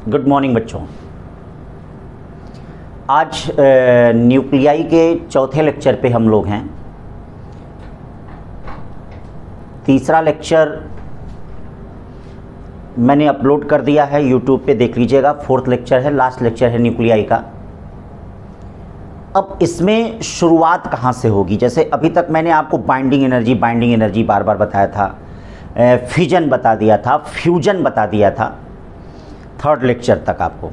Good morning बच्चों। आज nuclei के चौथे लेक्चर पे हम लोग हैं। तीसरा लेक्चर मैंने अपलोड कर दिया है यूट्यूब पे, देख लीजिएगा। फोर्थ लेक्चर है, लास्ट लेक्चर है न्यूक्लियाई का। अब इसमें शुरुआत कहाँ से होगी? जैसे अभी तक मैंने आपको बाइंडिंग एनर्जी बार बार बताया था, फिजन बता दिया था, फ्यूजन बता दिया था थर्ड लेक्चर तक आपको।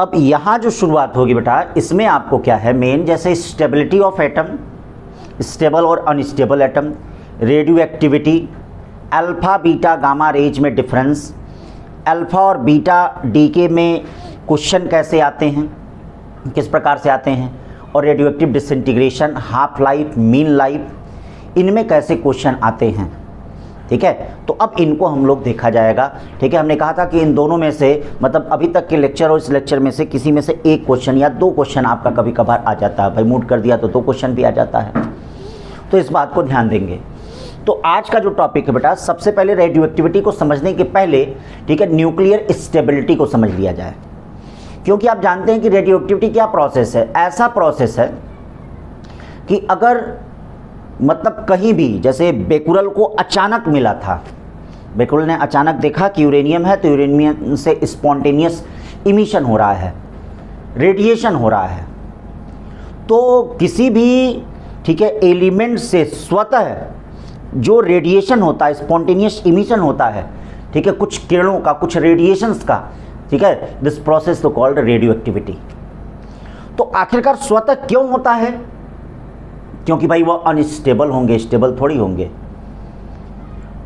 अब यहाँ जो शुरुआत होगी बेटा, इसमें आपको क्या है मेन, जैसे स्टेबिलिटी ऑफ एटम, स्टेबल और unstable atom, radio activity, alpha beta gamma raise में डिफरेंस, अल्फ़ा और बीटा डीके में क्वेश्चन कैसे आते हैं, किस प्रकार से आते हैं, और radio active disintegration, half life, mean life, इनमें कैसे क्वेश्चन आते हैं। ठीक है, तो अब इनको हम लोग देखा जाएगा। ठीक है, हमने कहा था कि इन दोनों में से, मतलब अभी तक के लेक्चर और इस लेक्चर में से किसी में से एक क्वेश्चन या दो क्वेश्चन आपका कभी कभार आ जाता है। भाई मूड कर दिया तो दो क्वेश्चन भी आ जाता है, तो इस बात को ध्यान देंगे। तो आज का जो टॉपिक है बेटा, सबसे पहले रेडियो एक्टिविटी को समझने के पहले, ठीक है, न्यूक्लियर स्टेबिलिटी को समझ लिया जाए। क्योंकि आप जानते हैं कि रेडियो एक्टिविटी क्या प्रोसेस है। ऐसा प्रोसेस है कि अगर मतलब कहीं भी, जैसे बेकुरल को अचानक मिला था, बेकुरल ने अचानक देखा कि यूरेनियम है, तो यूरेनियम से स्पॉन्टेनियस इमिशन हो रहा है, रेडिएशन हो रहा है। तो किसी भी, ठीक है, एलिमेंट से स्वतः जो रेडिएशन होता है, स्पॉन्टेनियस इमिशन होता है, ठीक है, कुछ किरणों का, कुछ रेडिएशंस का, ठीक है, दिस प्रोसेस तो कॉल्ड रेडियो एक्टिविटी। तो आखिरकार स्वतः क्यों होता है? क्योंकि भाई वो अनस्टेबल होंगे, स्टेबल थोड़ी होंगे,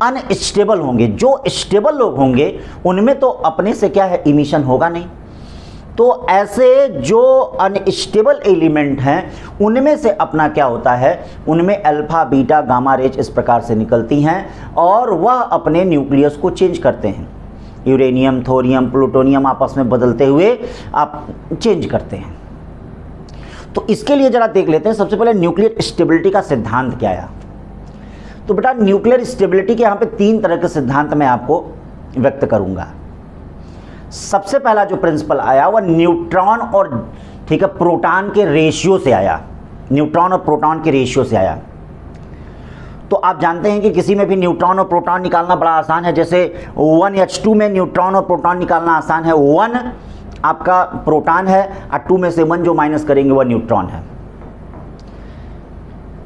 अनस्टेबल होंगे। जो स्टेबल लोग होंगे उनमें तो अपने से क्या है, इमिशन होगा नहीं। तो ऐसे जो अनस्टेबल एलिमेंट हैं उनमें से अपना क्या होता है, उनमें अल्फा बीटा गामा रेज इस प्रकार से निकलती हैं और वह अपने न्यूक्लियस को चेंज करते हैं। यूरेनियम, थोरियम, प्लूटोनियम आपस में बदलते हुए आप चेंज करते हैं। तो इसके लिए जरा देख लेते हैं सबसे पहले न्यूक्लियर स्टेबिलिटी का सिद्धांत क्या है। तो बेटा न्यूक्लियर स्टेबिलिटी के यहाँ पे तीन तरह के सिद्धांत मैं आपको व्यक्त करूंगा। सबसे पहला जो प्रिंसिपल आया वह न्यूट्रॉन और, ठीक है, प्रोटॉन के रेशियो से आया। न्यूट्रॉन और प्रोटॉन के रेशियो से आया। तो आप जानते हैं कि किसी में भी न्यूट्रॉन और प्रोटॉन निकालना बड़ा आसान है। जैसे 1H2 में न्यूट्रॉन और प्रोटॉन निकालना आसान है। 1 आपका प्रोटॉन है और 2 में से 1 जो माइनस करेंगे वह न्यूट्रॉन है।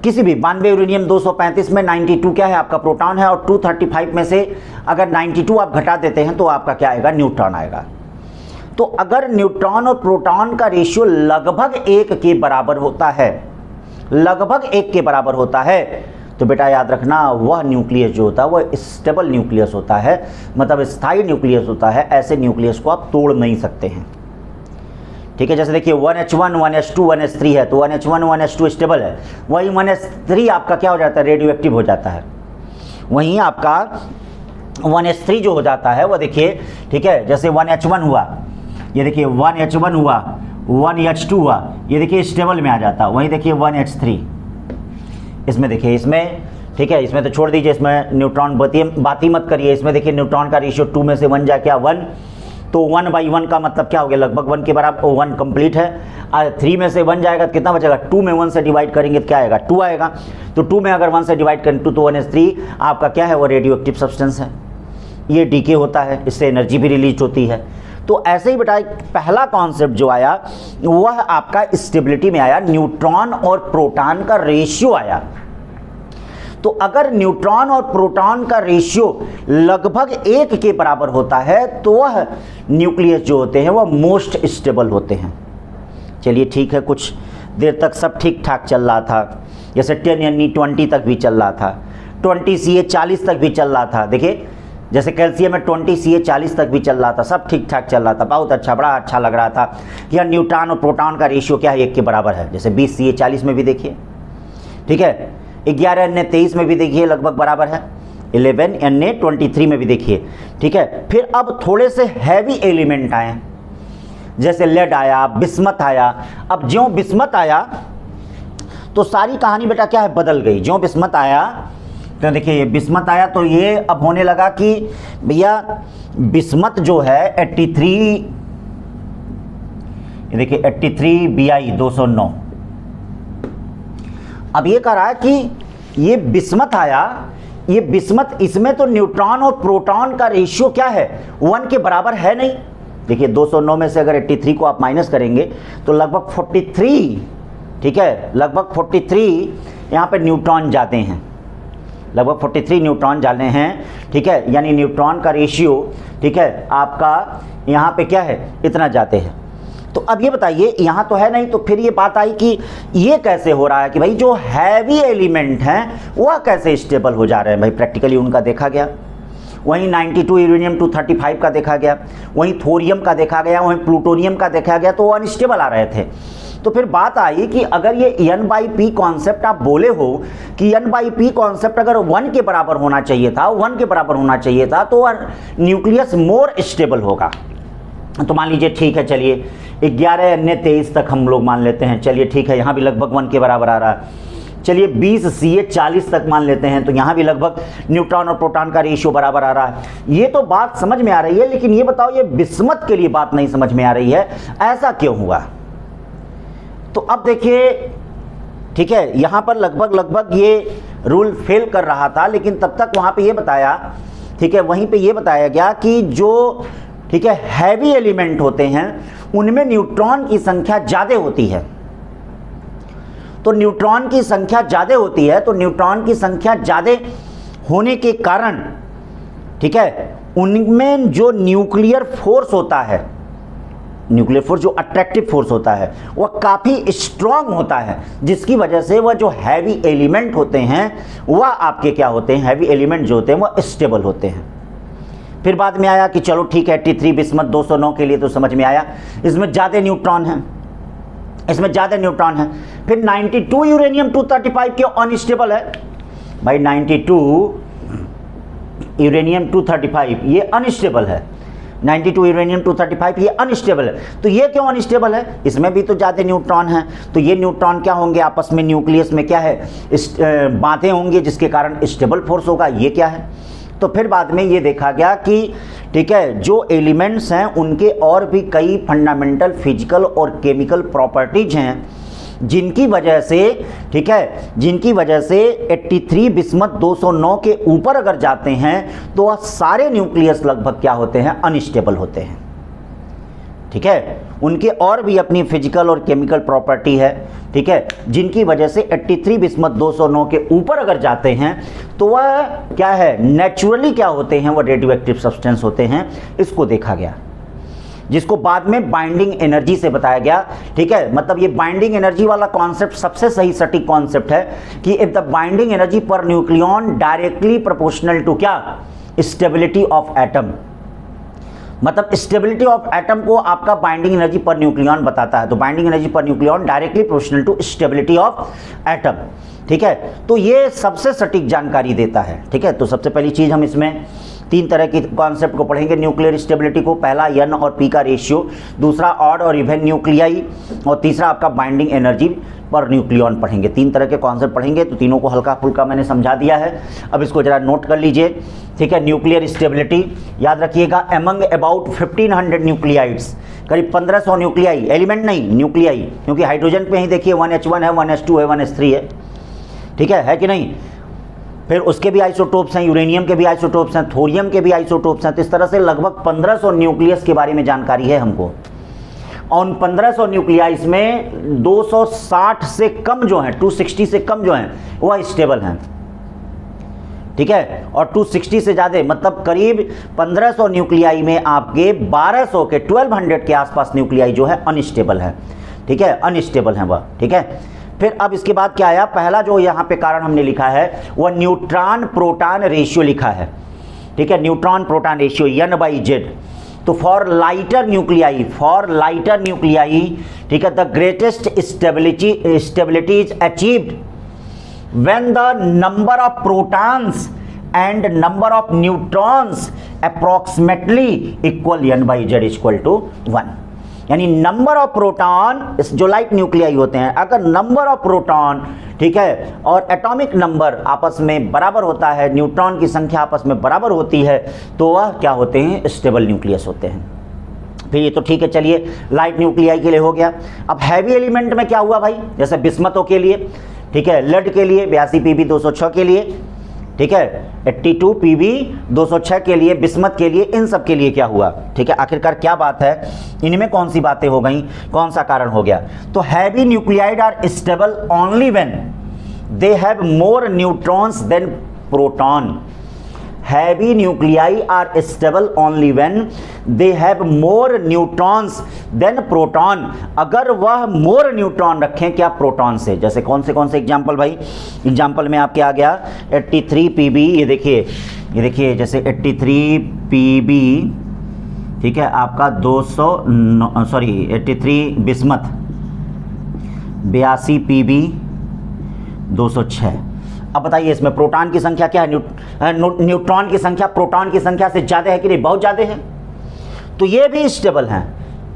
किसी भी 92 यूरेनियम 235 में 92 क्या है, आपका प्रोटॉन है, और 235 में से अगर 92 आप घटा देते हैं तो आपका क्या आएगा, न्यूट्रॉन आएगा। तो अगर न्यूट्रॉन और प्रोटॉन का रेशियो लगभग 1 के बराबर होता है, लगभग 1 के बराबर होता है, तो बेटा याद रखना वह न्यूक्लियस जो होता है वह स्टेबल न्यूक्लियस होता है, मतलब स्थायी न्यूक्लियस होता है। ऐसे न्यूक्लियस को आप तोड़ नहीं सकते हैं। ठीक है, जैसे देखिए 1H1, 1H2, 1H3 है, तो 1H1, 1H2 स्टेबल है, वहीं 1H3 आपका क्या हो जाता है, रेडियो एक्टिव हो जाता है। वहीं आपका 1H3 जो हो जाता है वह देखिए, ठीक है, जैसे 1H1 हुआ, ये देखिए 1H1 हुआ, 1H2 हुआ, ये देखिए स्टेबल में आ जाता है। वहीं देखिए 1H3, इसमें देखिए, इसमें, ठीक है, इसमें तो छोड़ दीजिए, इसमें न्यूट्रॉन बात ही मत करिए। इसमें देखिए न्यूट्रॉन का रेशियो 2 में से 1 जाए क्या, 1, तो 1/1 का मतलब क्या हो गया, लगभग 1 के बराबर, 1 कंप्लीट है। 3 में से 1 जाएगा तो कितना बचेगा, 2 में 1 से डिवाइड करेंगे तो क्या आएगा, 2 आएगा। तो 2 में अगर 1 से डिवाइड करें 2, तो 1H3 आपका क्या है, वो रेडियो एक्टिव सब्सटेंस है। ये डीके होता है, इससे एनर्जी भी रिलीज होती है। तो ऐसे ही बेटा पहला कॉन्सेप्ट जो आया वह आपका स्टेबिलिटी में आया, न्यूट्रॉन और प्रोटॉन का रेशियो आया। तो अगर न्यूट्रॉन और प्रोटॉन का रेशियो लगभग 1 के बराबर होता है तो वह न्यूक्लियस जो होते हैं वह मोस्ट स्टेबल होते हैं। चलिए ठीक है, कुछ देर तक सब ठीक ठाक चल रहा था, जैसे 10 यानी 20 तक भी चल रहा था, 20 CA 40 तक भी चल रहा था। देखिए जैसे कैल्शियम में 20 CA 40 तक भी चल रहा था, सब ठीक ठाक चल रहा था, बहुत अच्छा, बड़ा अच्छा लग रहा था कि यार न्यूट्रॉन और प्रोटॉन का रेशियो क्या है, 1 के बराबर है। जैसे 20 CA 40 में भी देखिए, ठीक है, 11 Na 23 में भी देखिए लगभग बराबर है, 11 Na 23 में भी देखिए। ठीक है, फिर अब थोड़े से हैवी एलिमेंट आए, जैसे लेड आया, बिस्मथ आया। अब ज्यों बिस्मथ आया तो सारी कहानी बेटा क्या है, बदल गई। ज्यों बिस्मथ आया तो देखिए ये बिस्मथ आया तो ये अब होने लगा कि भैया बिस्मथ जो है 83, ये देखिए 83 Bi 209। अब ये कह रहा है कि ये बिस्मथ आया, ये बिस्मथ, इसमें तो न्यूट्रॉन और प्रोटॉन का रेशियो क्या है, 1 के बराबर है नहीं। देखिए 209 में से अगर 83 को आप माइनस करेंगे तो लगभग 43, ठीक है, लगभग 43 यहाँ पे न्यूट्रॉन जाते हैं, लगभग 43 न्यूट्रॉन जाने हैं, ठीक है, यानी न्यूट्रॉन का रेशियो, ठीक है, आपका यहाँ पे क्या है, इतना जाते हैं। तो अब ये बताइए, यहाँ तो है नहीं, तो फिर ये बात आई कि ये कैसे हो रहा है कि भाई जो हैवी एलिमेंट हैं वह कैसे स्टेबल हो जा रहे हैं। भाई प्रैक्टिकली उनका देखा गया, वहीं 92 यूरेनियम 235 का देखा गया, वहीं थोरियम का देखा गया, वहीं प्लूटोनियम का देखा गया, तो वो अनस्टेबल आ रहे थे। तो फिर बात आई कि अगर ये N/P कॉन्सेप्ट आप बोले हो कि N/P कॉन्सेप्ट अगर 1 के बराबर होना चाहिए था, 1 के बराबर होना चाहिए था, तो न्यूक्लियस मोर स्टेबल होगा। तो मान लीजिए ठीक है, चलिए 11 अन्य 23 तक हम लोग मान लेते हैं, चलिए ठीक है, यहाँ भी लगभग 1 के बराबर आ रहा है। चलिए 20 Ca 40 तक मान लेते हैं, तो यहाँ भी लगभग न्यूट्रॉन और प्रोटॉन का रेशियो बराबर आ रहा है। ये तो बात समझ में आ रही है, लेकिन ये बताओ ये बिस्मथ के लिए बात नहीं समझ में आ रही है, ऐसा क्यों हुआ? तो अब देखिए, ठीक है, यहाँ पर लगभग ये रूल फेल कर रहा था, लेकिन तब तक वहाँ पे ये बताया, ठीक है, वहीं पे ये बताया गया कि जो, ठीक है, हैवी एलिमेंट होते हैं उनमें न्यूट्रॉन की संख्या ज़्यादा होती है। तो न्यूट्रॉन की संख्या ज़्यादा होती है, तो न्यूट्रॉन की संख्या ज़्यादा होने के कारण, ठीक है, उनमें जो न्यूक्लियर फोर्स होता है, न्यूक्लियर फोर्स जो अट्रैक्टिव फोर्स होता है वह काफ़ी स्ट्रांग होता है, जिसकी वजह से वह जो हैवी एलिमेंट होते हैं वह आपके क्या होते हैं, हैवी एलिमेंट जो होते हैं वह स्टेबल होते हैं। फिर बाद में आया कि चलो ठीक है, 83 बिस्मथ 209 के लिए तो समझ में आया, इसमें ज़्यादा न्यूट्रॉन है, इसमें ज़्यादा न्यूट्रॉन है। फिर 92 यूरेनियम 235 के अनस्टेबल है। भाई 92 यूरेनियम 235 ये अनस्टेबल है, 92 यूरेनियम 235 ये अनस्टेबल है। तो ये क्यों अनस्टेबल है? इसमें भी तो ज़्यादा न्यूट्रॉन हैं, तो ये न्यूट्रॉन क्या होंगे, आपस में न्यूक्लियस में क्या है, बातें होंगी, जिसके कारण स्टेबल फोर्स होगा। ये क्या है? तो फिर बाद में ये देखा गया कि ठीक है, जो एलिमेंट्स हैं उनके और भी कई फंडामेंटल फिजिकल और केमिकल प्रॉपर्टीज हैं, जिनकी वजह से, ठीक है, जिनकी वजह से 83 बिस्मथ 209 के ऊपर अगर जाते हैं तो वह सारे न्यूक्लियस लगभग क्या होते हैं, अनस्टेबल होते हैं। ठीक है, उनके और भी अपनी फिजिकल और केमिकल प्रॉपर्टी है, ठीक है, जिनकी वजह से 83 बिस्मथ 209 के ऊपर अगर जाते हैं तो वह क्या है, नेचुरली क्या होते हैं, वह रेडियो एक्टिव सब्सटेंस होते हैं। इसको देखा गया, जिसको बाद में बाइंडिंग एनर्जी से बताया गया। ठीक है, मतलब ये बाइंडिंग एनर्जी वाला कॉन्सेप्ट सबसे सही सटीक कॉन्सेप्ट है कि if the binding energy per nucleon directly proportional to क्या, स्टेबिलिटी ऑफ एटम। मतलब स्टेबिलिटी ऑफ एटम को आपका बाइंडिंग एनर्जी पर न्यूक्लियन बताता है, तो binding energy per nucleon directly proportional to stability of atom. ठीक है, तो ये सबसे सटीक जानकारी देता है। ठीक है, तो सबसे पहली चीज़ हम इसमें 3 तरह की कॉन्सेप्ट को पढ़ेंगे न्यूक्लियर स्टेबिलिटी को। पहला N और P का रेशियो, दूसरा ऑड और इवन न्यूक्लियाई, और तीसरा आपका बाइंडिंग एनर्जी पर न्यूक्लियन पढ़ेंगे। 3 तरह के कॉन्सेप्ट पढ़ेंगे, तो तीनों को हल्का फुल्का मैंने समझा दिया है। अब इसको जरा नोट कर लीजिए। ठीक है, न्यूक्लियर स्टेबिलिटी याद रखिएगा, एमंग अबाउट 1500 न्यूक्लियाइड्स, करीब 1500 न्यूक्लियाई, एलिमेंट नहीं न्यूक्लियाई, क्योंकि हाइड्रोजन पे ही देखिए 1H1 है, 1H2 है, 1H3 है। ठीक है कि नहीं? फिर उसके भी आइसोटोप्स हैं, यूरेनियम के भी आइसोटोप्स हैं, थोरियम के भी आइसोटोप्स हैं। तो इस तरह से लगभग 1500 न्यूक्लियस के बारे में जानकारी है हमको। और उन 1500 न्यूक्लियाइस में 260 से कम जो हैं, 260 से कम जो हैं, वह स्टेबल हैं। ठीक है, और 260 से ज़्यादा मतलब करीब 1500 न्यूक्लियाई में आपके 1200 के 1200 के आसपास न्यूक्लियाई जो है अनस्टेबल है। ठीक है, अनस्टेबल हैं वह। ठीक है, फिर अब इसके बाद क्या आया, पहला जो यहाँ पे कारण हमने लिखा है वह न्यूट्रॉन प्रोटॉन रेशियो लिखा है। ठीक है, न्यूट्रॉन प्रोटॉन रेशियो N/Z। तो फॉर लाइटर न्यूक्लियाई, ठीक है, the greatest stability is achieved when the number of protons and number of neutrons approximately equal N/Z = 1। यानी नंबर ऑफ प्रोटॉन, जो लाइट न्यूक्लियाई होते हैं, अगर नंबर ऑफ प्रोटॉन, ठीक है, और एटॉमिक नंबर आपस में बराबर होता है, न्यूट्रॉन की संख्या आपस में बराबर होती है, तो वह क्या होते हैं, स्टेबल न्यूक्लियस होते हैं। फिर ये तो ठीक है, चलिए लाइट न्यूक्लियाई के लिए हो गया। अब हैवी एलिमेंट में क्या हुआ भाई, जैसे बिस्मथों के लिए, ठीक है, लेड के लिए 82 पीबी 206 के लिए, ठीक है, 82 पीबी 206 के लिए, बिस्मथ के लिए, इन सब के लिए क्या हुआ, ठीक है। आखिरकार क्या बात है, इनमें कौन सी बातें हो गई, कौन सा कारण हो गया। तो heavy nuclide are stable only when they have more neutrons than proton. Heavy nuclei are stable only when they have more neutrons than proton. अगर वह मोर न्यूट्रॉन रखें क्या, प्रोटॉन से। जैसे कौन से एग्जांपल भाई, एग्जांपल में आपके आ गया 83 पीबी, ये देखिए जैसे 83 पीबी, ठीक है, आपका 83 बिस्मथ, 82 पीबी 206। अब बताइए इसमें प्रोटॉन की संख्या क्या है, न्यूट्रॉन की संख्या प्रोटॉन की संख्या से ज़्यादा है कि नहीं, बहुत ज़्यादा है, तो ये भी स्टेबल हैं,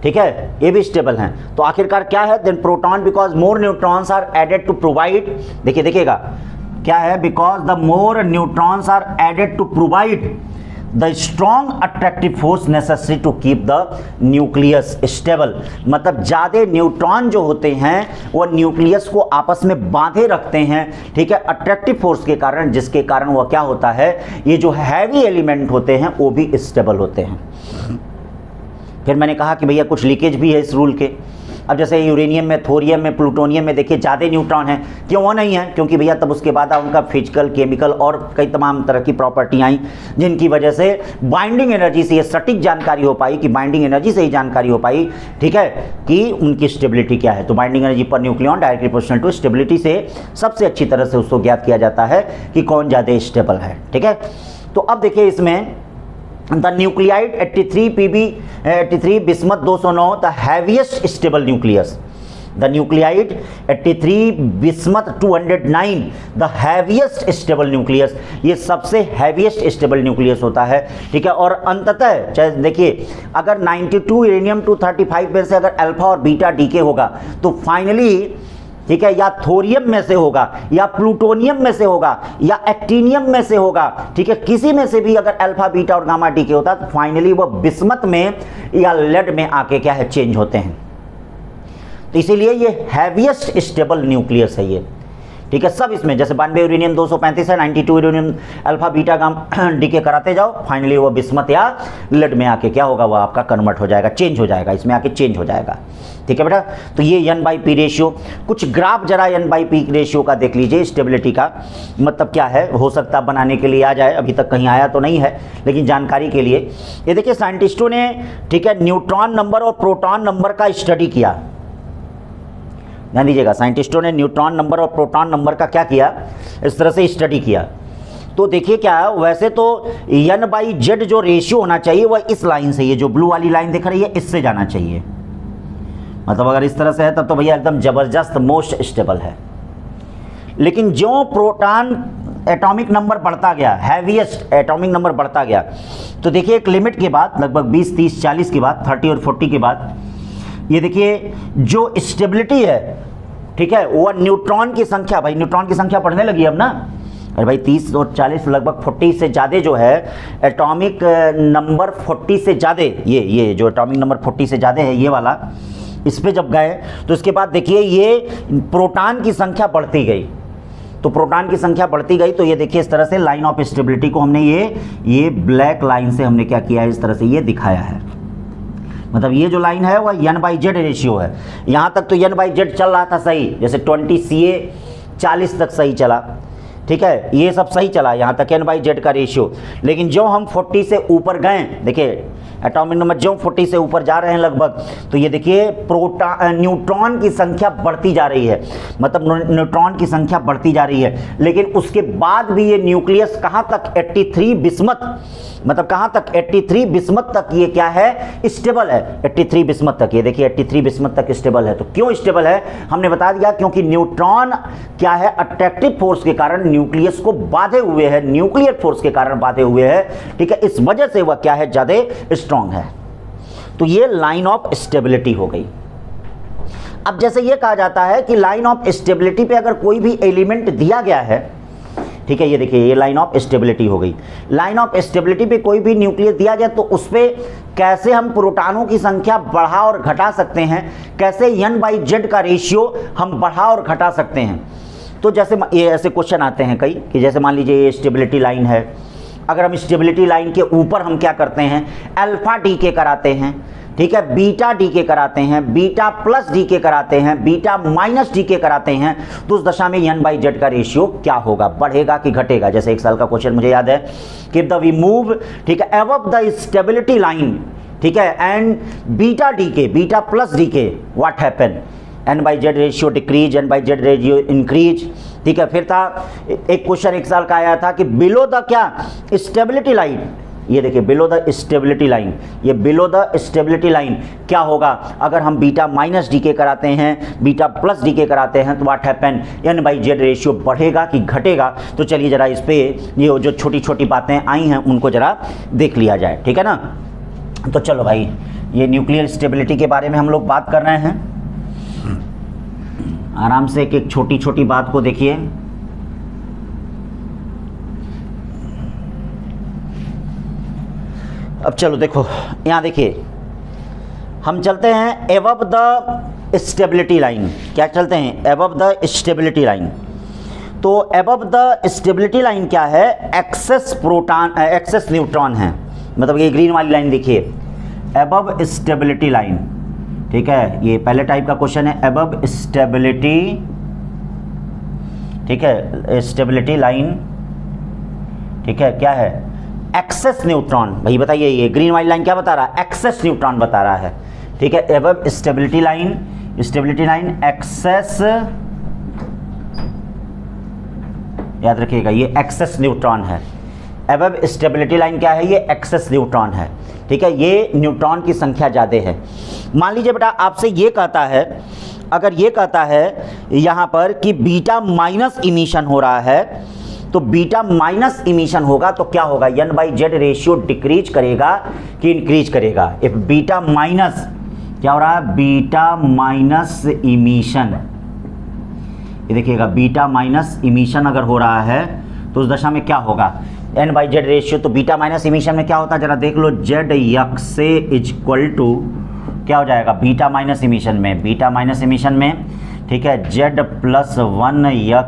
ठीक है, ये भी स्टेबल हैं। तो आखिरकार क्या है, than proton because more neutrons are added to provide, देखिएगा क्या है, because the more neutrons are added to provide the strong attractive force necessary to keep the nucleus stable. मतलब ज़्यादा न्यूट्रॉन जो होते हैं वो न्यूक्लियस को आपस में बांधे रखते हैं, ठीक है, अट्रैक्टिव फोर्स के कारण, जिसके कारण वह क्या होता है, ये जो हैवी एलिमेंट होते हैं वो भी स्टेबल होते हैं। फिर मैंने कहा कि भैया कुछ लीकेज भी है इस रूल के। अब जैसे यूरेनियम में, थोरियम में, प्लूटोनियम में देखिए ज़्यादा न्यूट्रॉन है, क्यों वो नहीं है, क्योंकि भैया तब उसके बाद उनका फिजिकल, केमिकल और कई तमाम तरह की प्रॉपर्टी आई, जिनकी वजह से बाइंडिंग एनर्जी से ये सटीक जानकारी हो पाई, कि बाइंडिंग एनर्जी से ही जानकारी हो पाई, ठीक है, कि उनकी स्टेबिलिटी क्या है। तो binding energy per nucleon directly proportional to stability से सबसे अच्छी तरह से उसको ज्ञात किया जाता है कि कौन ज़्यादा स्टेबल है, ठीक है। तो अब देखिए इसमें the nuclide 83 pb 83 bismuth 209 the heaviest stable nucleus, the nuclide 83 bismuth 209 the heaviest stable nucleus, ये सबसे heaviest stable nucleus होता है, ठीक है। और अंततः चाहे देखिए अगर 92 यूरेनियम 235 में से अगर अल्फा और बीटा डीके होगा तो फाइनली, ठीक है, या थोरियम में से होगा, या प्लूटोनियम में से होगा, या एक्टिनियम में से होगा, ठीक है, किसी में से भी अगर अल्फा, बीटा और गामा डीके होता तो फाइनली वो बिस्मथ में या लेड में आके क्या है, चेंज होते हैं। तो इसीलिए ये हैवीएस्ट स्टेबल न्यूक्लियस है ये, ठीक है। सब इसमें जैसे 92 यूरेनियम 235 है, 92 uranium alpha, beta, gamma decay कराते जाओ, फाइनली वो बिस्मथ या लेड में आके क्या होगा, वो आपका कन्वर्ट हो जाएगा, चेंज हो जाएगा, इसमें आके चेंज हो जाएगा, ठीक है बेटा। तो ये n/p रेशियो, कुछ ग्राफ जरा n/p रेशियो का देख लीजिए, स्टेबिलिटी का मतलब क्या है, हो सकता है बनाने के लिए आ जाए, अभी तक कहीं आया तो नहीं है, लेकिन जानकारी के लिए ये देखिए साइंटिस्टों ने, ठीक है, न्यूट्रॉन नंबर और प्रोटॉन नंबर का स्टडी किया। ध्यान दीजिएगा, साइंटिस्टों ने न्यूट्रॉन नंबर और प्रोटॉन नंबर का क्या किया, इस तरह से स्टडी किया। तो देखिए क्या है, वैसे तो n/z जो रेशियो होना चाहिए वह इस लाइन से, ये जो ब्लू वाली लाइन दिख रही है इससे जाना चाहिए, मतलब अगर इस तरह से है तब तो भैया एकदम जबरदस्त मोस्ट स्टेबल है। लेकिन जो प्रोटॉन एटॉमिक नंबर बढ़ता गया, हैवीएस्ट एटॉमिक नंबर बढ़ता गया, तो देखिए एक लिमिट के बाद लगभग 20, 30, 40 के बाद, 30 और 40 के बाद, ये देखिए जो स्टेबिलिटी है, ठीक है, वो न्यूट्रॉन की संख्या, भाई न्यूट्रॉन की संख्या बढ़ने लगी अब ना, अरे भाई 30 और 40 लगभग 40 से ज़्यादा जो है एटॉमिक नंबर, 40 से ज़्यादा, ये जो एटॉमिक नंबर 40 से ज़्यादा है ये वाला, इस पे जब गए तो इसके बाद देखिए ये प्रोटॉन की संख्या बढ़ती गई। तो प्रोटॉन की संख्या बढ़ती गई तो ये देखिए इस तरह से लाइन ऑफ स्टेबिलिटी को हमने ये ब्लैक लाइन से हमने क्या किया है, इस तरह से ये दिखाया है। मतलब ये जो लाइन है वह n/z रेशियो है। यहाँ तक तो n/z चल रहा था सही, जैसे 20 CA 40 तक सही चला, ठीक है, ये सब सही चला यहाँ तक n/z का रेशियो। लेकिन जो हम 40 से ऊपर गए, देखिए एटॉमिक नंबर जो 40 से ऊपर जा रहे हैं लगभग, तो ये देखिए न्यूट्रॉन की संख्या बढ़ती जा रही है, मतलब न्यूट्रॉन की संख्या बढ़ती जा रही है। लेकिन उसके बाद भी ये न्यूक्लियस कहाँ तक, 83 बिस्मथ, मतलब कहाँ तक, 83 बिस्मथ तक ये क्या है, स्टेबल है, 83 बिस्मथ तक। ये देखिए 83 बिस्मथ तक स्टेबल है। तो क्यों स्टेबल है, हमने बता दिया, क्योंकि न्यूट्रॉन क्या है, अट्रैक्टिव फोर्स के कारण न्यूक्लियस को बांधे हुए है, न्यूक्लियर फोर्स के कारण बांधे हुए है, ठीक है, इस वजह से वह क्या है, ज्यादा स्ट्रांग है। तो ये लाइन ऑफ स्टेबिलिटी हो गई। अब जैसे ये कहा जाता है कि लाइन ऑफ स्टेबिलिटी पे अगर कोई भी एलिमेंट दिया गया है, ठीक है, ये देखिए ये लाइन ऑफ स्टेबिलिटी हो गई। लाइन ऑफ स्टेबिलिटी पे कोई भी न्यूक्लियस दिया गया तो उस पे कैसे हम प्रोटॉनों की संख्या बढ़ा और घटा सकते हैं, कैसे n/z का रेशियो हम बढ़ा और घटा सकते हैं। तो जैसे ये ऐसे क्वेश्चन आते हैं कई कि जैसे मान लीजिए ये स्टेबिलिटी लाइन है, अगर हम स्टेबिलिटी लाइन के ऊपर हम क्या करते हैं, अल्फा डीके कराते हैं, ठीक है, बीटा डीके कराते हैं, बीटा प्लस डीके कराते हैं, बीटा माइनस डीके कराते हैं, तो उस दशा में n/z का रेशियो क्या होगा, बढ़ेगा कि घटेगा। जैसे एक साल का क्वेश्चन मुझे याद है कि द वी मूव, ठीक है, अबव द स्टेबिलिटी लाइन, ठीक है, and beta decay, beta plus decay, what happen, n/z ratio decrease, n/z ratio increase. ठीक है, फिर था एक क्वेश्चन एक साल का आया था कि बिलो द क्या स्टेबिलिटी लाइन, ये देखिए बिलो द स्टेबिलिटी लाइन, ये बिलो द स्टेबिलिटी लाइन क्या होगा अगर हम बीटा माइनस डीके कराते हैं, बीटा प्लस डीके कराते हैं, तो व्हाट हैपन, n/z रेशियो बढ़ेगा कि घटेगा। तो चलिए जरा इस पे ये जो छोटी छोटी बातें आई हैं उनको जरा देख लिया जाए, ठीक है ना। तो चलो भाई, ये न्यूक्लियर स्टेबिलिटी के बारे में हम लोग बात कर रहे हैं। आराम से एक एक छोटी छोटी बात को देखिए। अब चलो देखो यहाँ देखिए, हम चलते हैं एबव द स्टेबिलिटी लाइन। क्या चलते हैं? Above the stability line. तो एबव द स्टेबिलिटी लाइन क्या है? एक्सेस प्रोटॉन, एक्सेस न्यूट्रॉन है, मतलब ये ग्रीन वाली लाइन देखिए, एबव स्टेबिलिटी लाइन, ठीक है, ये पहले टाइप का क्वेश्चन है, एबव स्टेबिलिटी, ठीक है, स्टेबिलिटी लाइन, ठीक है, क्या है? Excess neutron. भाई बताइए ये ग्रीन वाली लाइन क्या बता रहा है? एक्सेस न्यूट्रॉन बता रहा है, ठीक है। Above stability line, stability line excess, याद रखिएगा ये एक्सेस न्यूट्रॉन है। एबव स्टेबिलिटी लाइन क्या है? ये एक्सेस न्यूट्रॉन है, ठीक है, ये न्यूट्रॉन की संख्या ज़्यादा है। मान लीजिए बेटा आपसे ये कहता है, अगर ये कहता है यहाँ पर कि बीटा माइनस इमिशन हो रहा है, तो बीटा माइनस इमिशन होगा तो क्या होगा? n/z रेशियो डिक्रीज करेगा कि इंक्रीज करेगा? इफ बीटा माइनस, क्या हो रहा है? बीटा माइनस इमिशन, ये देखिएगा बीटा माइनस इमिशन अगर हो रहा है तो उस दशा में क्या होगा? n/z रेशियो, तो बीटा माइनस इमिशन में क्या होता है जरा देख लो, z से इक्वल टू क्या हो जाएगा? बीटा माइनस इमिशन में, बीटा माइनस इमिशन में, ठीक है, z+1xa,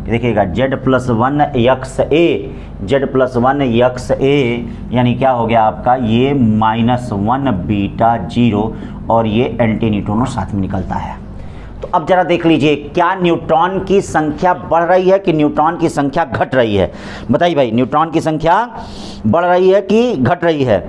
देखिएगा z+1xa, z+1xa यानी क्या हो गया आपका? ये -1 बीटा 0 और ये एंटी न्यूट्रॉन साथ में निकलता है। तो अब जरा देख लीजिए, क्या न्यूट्रॉन की संख्या बढ़ रही है कि न्यूट्रॉन की संख्या घट रही है? बताइए भाई, न्यूट्रॉन की संख्या बढ़ रही है कि घट रही है?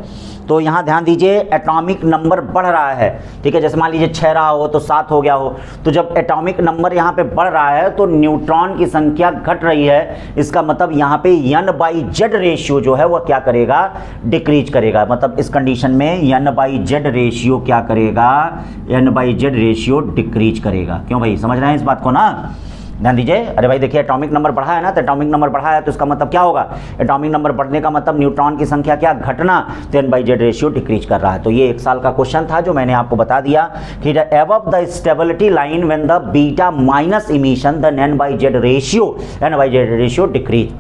तो यहाँ ध्यान दीजिए, एटॉमिक नंबर बढ़ रहा है, ठीक है, जैसे मान लीजिए 6 रहा हो तो 7 हो गया हो, तो जब एटॉमिक नंबर यहाँ पे बढ़ रहा है तो न्यूट्रॉन की संख्या घट रही है, इसका मतलब यहाँ पे n/z रेशियो जो है वह क्या करेगा? डिक्रीज करेगा। मतलब इस कंडीशन में n/z रेशियो क्या करेगा? n/z रेशियो डिक्रीज करेगा। क्यों भाई, समझ रहे हैं इस बात को ना? ध्यान दीजिए। अरे भाई देखिए, एटॉमिक नंबर बढ़ा है ना, तो एटॉमिक नंबर बढ़ा है तो इसका मतलब क्या होगा? एटॉमिक नंबर बढ़ने का मतलब न्यूट्रॉन की संख्या क्या? घटना, तो n/z रेशियो डिक्रीज कर रहा है। तो ये एक साल का क्वेश्चन था जो मैंने आपको बता दिया, ठीक है। Above the stability line when the beta minus emission the n/z ratio decrease.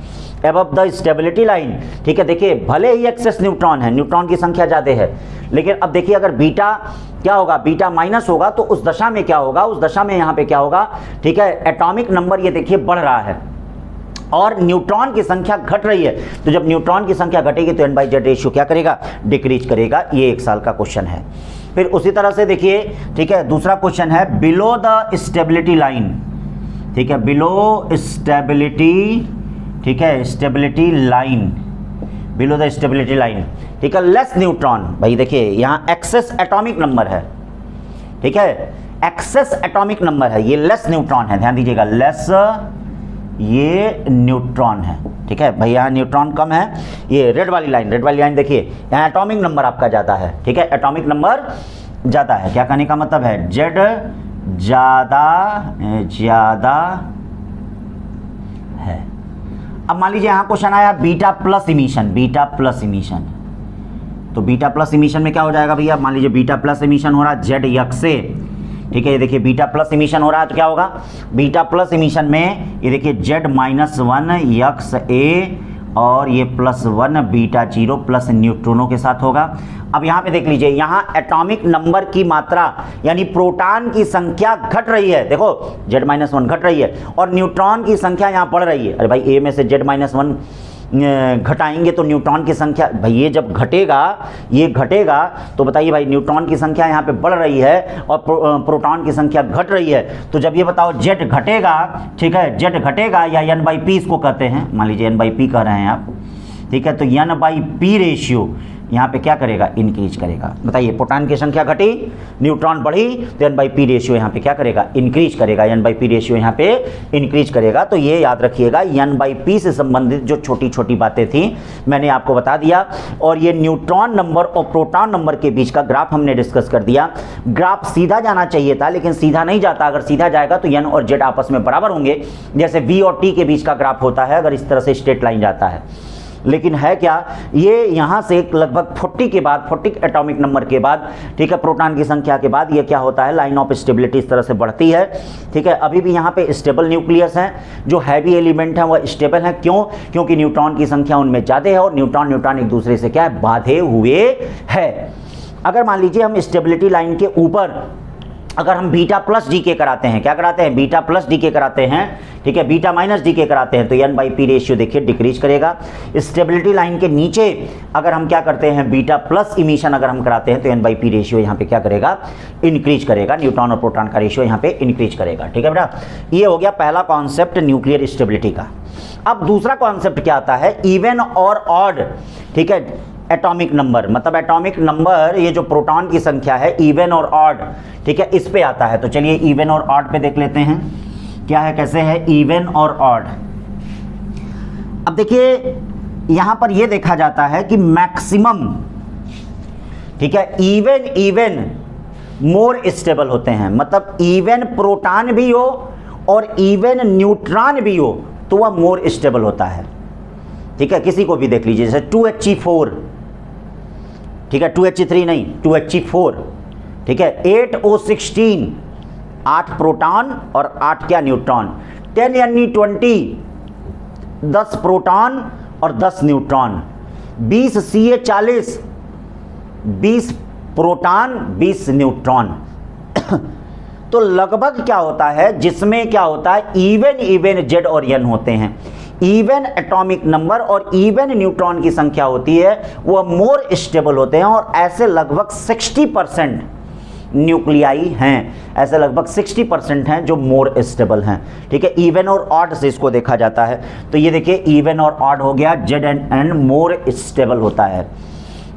Above the stability line, ठीक है, देखिए भले ही एक्सेस न्यूट्रॉन है, न्यूट्रॉन की संख्या ज़्यादा है, लेकिन अब देखिए अगर बीटा क्या होगा? बीटा माइनस होगा तो उस दशा में क्या होगा? उस दशा में यहाँ पे क्या होगा? ठीक है, एटॉमिक नंबर ये देखिए बढ़ रहा है और न्यूट्रॉन की संख्या घट रही है। तो जब न्यूट्रॉन की संख्या घटेगी तो n/z रेशियो क्या करेगा? डिक्रीज करेगा। ये एक साल का क्वेश्चन है। फिर उसी तरह से देखिए, ठीक है, दूसरा क्वेश्चन है बिलो द स्टेबिलिटी लाइन, ठीक है, बिलो स्टेबिलिटी, ठीक है, stability line, below the stability line, ठीक है, लेस न्यूट्रॉन। भाई देखिए यहाँ एक्सेस एटॉमिक नंबर है, ठीक है, एक्सेस एटॉमिक नंबर है, ये लेस न्यूट्रॉन है, ध्यान दीजिएगा, लेस ये न्यूट्रॉन है, ठीक है भाई, यहाँ न्यूट्रॉन कम है। ये रेड वाली लाइन देखिए, यहाँ एटॉमिक नंबर आपका ज़्यादा है, ठीक है, एटॉमिक नंबर ज़्यादा है। क्या कहने का मतलब है? z ज़्यादा है। अब मान लीजिए यहाँ क्वेश्चन आया beta plus emission, beta plus emission, तो बीटा प्लस इमिशन में क्या हो जाएगा भैया, मान लीजिए बीटा प्लस इमिशन हो रहा है जेड यक्स से, ठीक है, ये देखिए बीटा प्लस इमिशन हो रहा है तो क्या होगा, बीटा प्लस इमिशन में ये देखिए Z-1 यक्स ए और ये +1 बीटा 0 प्लस न्यूट्रॉनों के साथ होगा। अब यहाँ पे देख लीजिए, यहाँ एटॉमिक नंबर की मात्रा यानी प्रोटॉन की संख्या घट रही है, देखो Z-1 घट रही है और न्यूट्रॉन की संख्या यहाँ बढ़ रही है। अरे भाई ए में से Z-1 घटाएंगे तो न्यूट्रॉन की संख्या, भाई ये जब घटेगा, ये घटेगा तो बताइए भाई न्यूट्रॉन की संख्या यहाँ पे बढ़ रही है और प्रोटॉन की संख्या घट रही है। तो जब ये बताओ जेड घटेगा, ठीक है, जेड घटेगा या n/p इसको कहते हैं, मान लीजिए n/p कह रहे हैं आप, ठीक है, तो n/p रेशियो यहाँ पे क्या करेगा, इंक्रीज करेगा। बताइए प्रोटॉन की संख्या घटी, न्यूट्रॉन बढ़ी तो n/p रेशियो यहाँ पे क्या करेगा, इंक्रीज करेगा, n/p रेशियो यहाँ पे इंक्रीज करेगा। तो ये याद रखिएगा, n/p से संबंधित जो छोटी छोटी बातें थी मैंने आपको बता दिया। और ये न्यूट्रॉन नंबर और प्रोटॉन नंबर के बीच का ग्राफ हमने डिस्कस कर दिया। ग्राफ सीधा जाना चाहिए था लेकिन सीधा नहीं जाता, अगर सीधा जाएगा तो n और z आपस में बराबर होंगे, जैसे v और t के बीच का ग्राफ होता है अगर इस तरह से स्ट्रेट लाइन जाता है। लेकिन है क्या, ये यहाँ से लगभग 40 के बाद, 40 एटॉमिक नंबर के बाद, ठीक है, प्रोटॉन की संख्या के बाद ये क्या होता है, लाइन ऑफ स्टेबिलिटी इस तरह से बढ़ती है, ठीक है। अभी भी यहाँ पे स्टेबल न्यूक्लियस हैं, जो हैवी एलिमेंट हैं वह स्टेबल हैं। क्यों? क्योंकि न्यूट्रॉन की संख्या उनमें ज़्यादा है और न्यूट्रॉन एक दूसरे से क्या है, बांधे हुए है। अगर मान लीजिए हम स्टेबिलिटी लाइन के ऊपर अगर हम बीटा प्लस डीके कराते हैं, क्या कराते हैं, बीटा प्लस डीके कराते हैं, ठीक है, बीटा माइनस डीके कराते हैं, तो n/p रेशियो देखिए डिक्रीज करेगा। स्टेबिलिटी लाइन के नीचे अगर हम क्या करते हैं, बीटा प्लस इमिशन अगर हम कराते हैं तो n/p रेशियो यहाँ पे क्या करेगा, इंक्रीज करेगा, न्यूट्रॉन और प्रोटॉन का रेशियो यहाँ पे इंक्रीज करेगा, ठीक है बेटा। ये हो गया पहला कॉन्सेप्ट न्यूक्लियर स्टेबिलिटी का। अब दूसरा कॉन्सेप्ट क्या आता है, इवन और ऑड, ठीक है, एटॉमिक नंबर, मतलब एटॉमिक नंबर ये जो प्रोटॉन की संख्या है, इवन और ऑड, ठीक है, इस पे आता है। तो चलिए इवन और ऑड पे देख लेते हैं क्या है, कैसे है इवन और ऑड। अब देखिए यहां पर ये देखा जाता है कि मैक्सिमम, ठीक है, इवन मोर स्टेबल होते हैं, मतलब इवन प्रोटॉन भी हो और इवन न्यूट्रॉन भी हो तो वह मोर स्टेबल होता है, ठीक है। किसी को भी देख लीजिए, जैसे 2He4, ठीक है, 2He3 नहीं, 2He4, ठीक है, 8O16, 8 प्रोटॉन और 8 क्या, न्यूट्रॉन, 10Ne20, 10 प्रोटॉन और 10 न्यूट्रॉन, 20Ca40, 20 प्रोटॉन 20 न्यूट्रॉन। तो लगभग क्या होता है, जिसमें क्या होता है, इवन जेड और एन होते हैं, इवन एटॉमिक नंबर और इवन न्यूट्रॉन की संख्या होती है, वह मोर स्टेबल होते हैं। और ऐसे लगभग 60% न्यूक्लियाई हैं, ऐसे लगभग 60% हैं जो मोर स्टेबल हैं, ठीक है। इवन और ऑड से इसको देखा जाता है। तो ये देखिए इवन और ऑड हो गया, Z and N more stable होता है।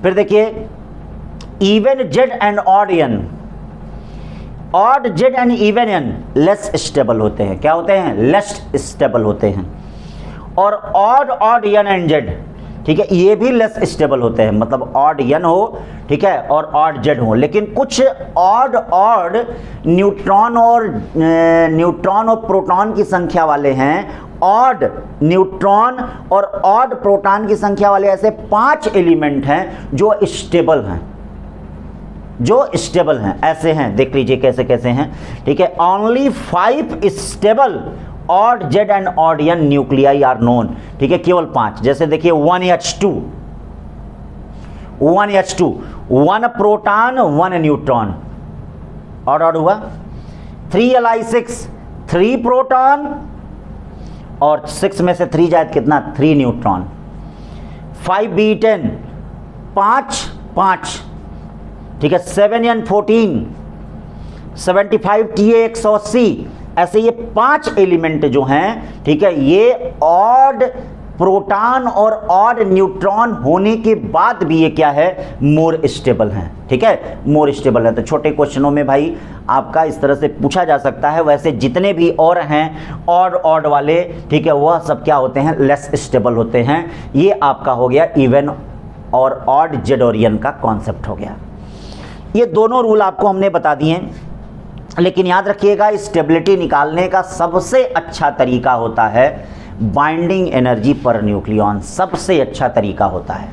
फिर देखिए even Z and odd N, odd Z and even N less stable होते हैं। क्या होते हैं, लेस स्टेबल होते हैं। और ऑड एन एंड जेड, ठीक है, ये भी लेस स्टेबल होते हैं, मतलब ऑड एन हो, ठीक है, और ऑड जेड हो। लेकिन कुछ ऑड न्यूट्रॉन और प्रोटॉन की संख्या वाले हैं, ऑड न्यूट्रॉन और ऑड प्रोटॉन की संख्या वाले ऐसे 5 एलिमेंट हैं जो स्टेबल हैं, ऐसे हैं। देख लीजिए कैसे कैसे हैं, ठीक है। Only 5 stable odd Z and odd N nuclei are known, ठीक है, केवल 5। जैसे देखिए 1H2, 1 प्रोटॉन 1 न्यूट्रॉन, ऑड हुआ। 3Li6, 3 प्रोटॉन और 6 में से 3 जाए कितना, 3 न्यूट्रॉन। 5B10, 5, ठीक है। 7N14, 75Ta180, ऐसे ये 5 एलिमेंट जो हैं, ठीक है, ये ऑड प्रोटॉन और ऑड न्यूट्रॉन होने के बाद भी ये क्या है, मोर स्टेबल हैं, ठीक है, मोर स्टेबल है। तो छोटे क्वेश्चनों में भाई आपका इस तरह से पूछा जा सकता है। वैसे जितने भी और हैं ऑड वाले, ठीक है, वह सब क्या होते हैं, लेस स्टेबल होते हैं। ये आपका हो गया इवन और ऑड जेड और एन का कॉन्सेप्ट हो गया। ये दोनों रूल आपको हमने बता दिए, लेकिन याद रखिएगा स्टेबिलिटी निकालने का सबसे अच्छा तरीका होता है बाइंडिंग एनर्जी पर न्यूक्लियॉन, सबसे अच्छा तरीका होता है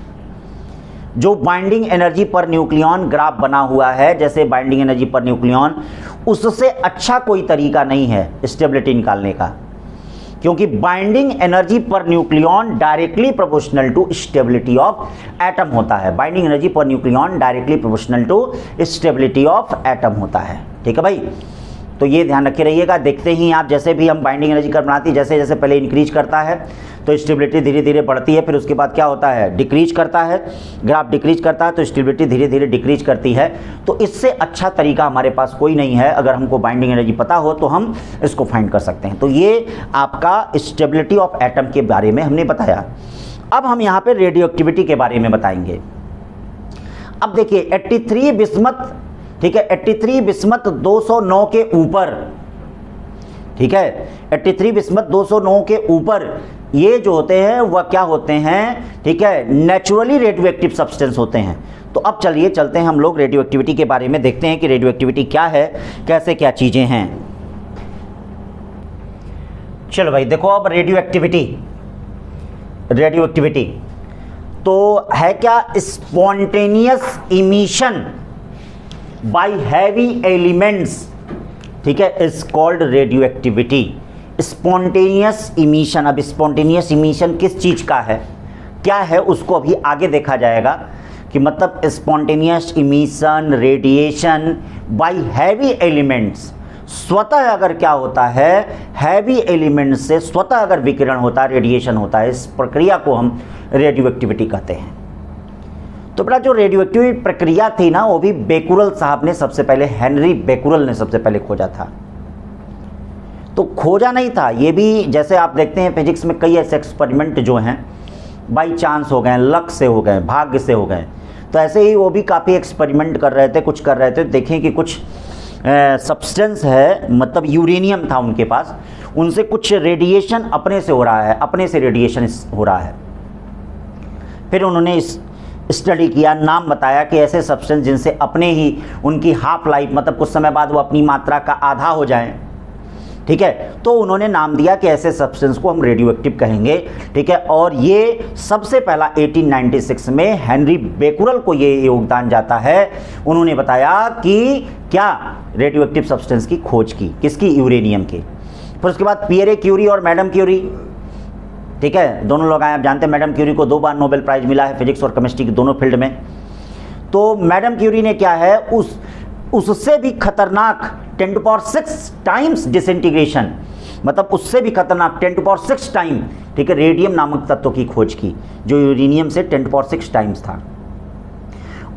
जो binding energy per nucleon graph बना हुआ है, जैसे बाइंडिंग एनर्जी पर न्यूक्लियन, उससे अच्छा कोई तरीका नहीं है स्टेबिलिटी निकालने का, क्योंकि binding energy per nucleon directly proportional to stability of atom होता है। Binding energy per nucleon directly proportional to stability of atom होता है। ठीक है भाई, तो ये ध्यान रखे रहिएगा। देखते ही आप जैसे भी हम बाइंडिंग एनर्जी कर बनाती है, जैसे जैसे पहले इंक्रीज करता है तो स्टेबिलिटी धीरे धीरे बढ़ती है, फिर उसके बाद क्या होता है, डिक्रीज करता है, ग्राफ डिक्रीज करता है तो स्टेबिलिटी धीरे धीरे डिक्रीज करती है। तो इससे अच्छा तरीका हमारे पास कोई नहीं है। अगर हमको बाइंडिंग एनर्जी पता हो तो हम इसको फाइंड कर सकते हैं। तो ये आपका स्टेबिलिटी ऑफ एटम के बारे में हमने बताया। अब हम यहाँ पे रेडियो एक्टिविटी के बारे में बताएंगे। अब देखिए 83 बिस्मथ, ठीक है, 83 बिस्मथ 209 के ऊपर, ठीक है, 83 बिस्मथ 209 के ऊपर ये जो होते हैं वह क्या होते हैं, ठीक है, नेचुरली रेडियो एक्टिव सब्सटेंस होते हैं। तो अब चलिए चलते हैं हम लोग रेडियो एक्टिविटी के बारे में, देखते हैं कि रेडियो एक्टिविटी क्या है, कैसे क्या चीजें हैं। चलो भाई देखो, अब रेडियो एक्टिविटी तो है क्या, spontaneous emission bye heavy elements, ठीक है, is called radio activity. Spontaneous emission, अब स्पॉन्टेनियस इमिशन किस चीज का है, क्या है, उसको अभी आगे देखा जाएगा कि मतलब spontaneous emission radiation bye heavy elements, स्वतः अगर क्या होता है, हैवी एलिमेंट से स्वतः अगर विकिरण होता है, रेडिएशन होता है, इस प्रक्रिया को हम रेडियो एक्टिविटी कहते हैं। तो बेटा जो रेडियो एक्टिव प्रक्रिया थी ना, वो भी बेकुरल साहब ने सबसे पहले, हेनरी बेकुरल ने सबसे पहले खोजा था। तो खोजा नहीं था, ये भी जैसे आप देखते हैं फिजिक्स में कई ऐसे एक्सपेरिमेंट जो हैं बाई चांस हो गए, लक से हो गए, भाग्य से हो गए। तो ऐसे ही वो भी काफ़ी एक्सपेरिमेंट कर रहे थे, कुछ कर रहे थे, देखें कि कुछ सब्सटेंस है, मतलब यूरेनियम था उनके पास, उनसे कुछ रेडिएशन अपने से हो रहा है, अपने से रेडिएशन हो रहा है। फिर उन्होंने इस स्टडी किया, नाम बताया कि ऐसे सब्सटेंस जिनसे अपने ही उनकी हाफ लाइफ, मतलब कुछ समय बाद वो अपनी मात्रा का आधा हो जाए, ठीक है, तो उन्होंने नाम दिया कि ऐसे सब्सटेंस को हम रेडियो एक्टिव कहेंगे। ठीक है, और ये सबसे पहला 1896 में हेनरी बेकुरल को ये योगदान जाता है। उन्होंने बताया कि क्या रेडियो एक्टिव सब्सटेंस की खोज की, किसकी, यूरेनियम की। फिर उसके बाद पियरे क्यूरी और मैडम क्यूरी, ठीक है, दोनों लोग आए, आप जानते हैं मैडम क्यूरी को 2 बार नोबेल प्राइज मिला है फिजिक्स और केमिस्ट्री की दोनों फील्ड में। तो मैडम क्यूरी ने क्या है, उससे भी खतरनाक 10⁶ टाइम्स डिसइंटीग्रेशन, मतलब उससे भी खतरनाक 10⁶ टाइम, ठीक है, रेडियम नामक तत्व की खोज की, जो यूरेनियम से 10⁶ टाइम्स था।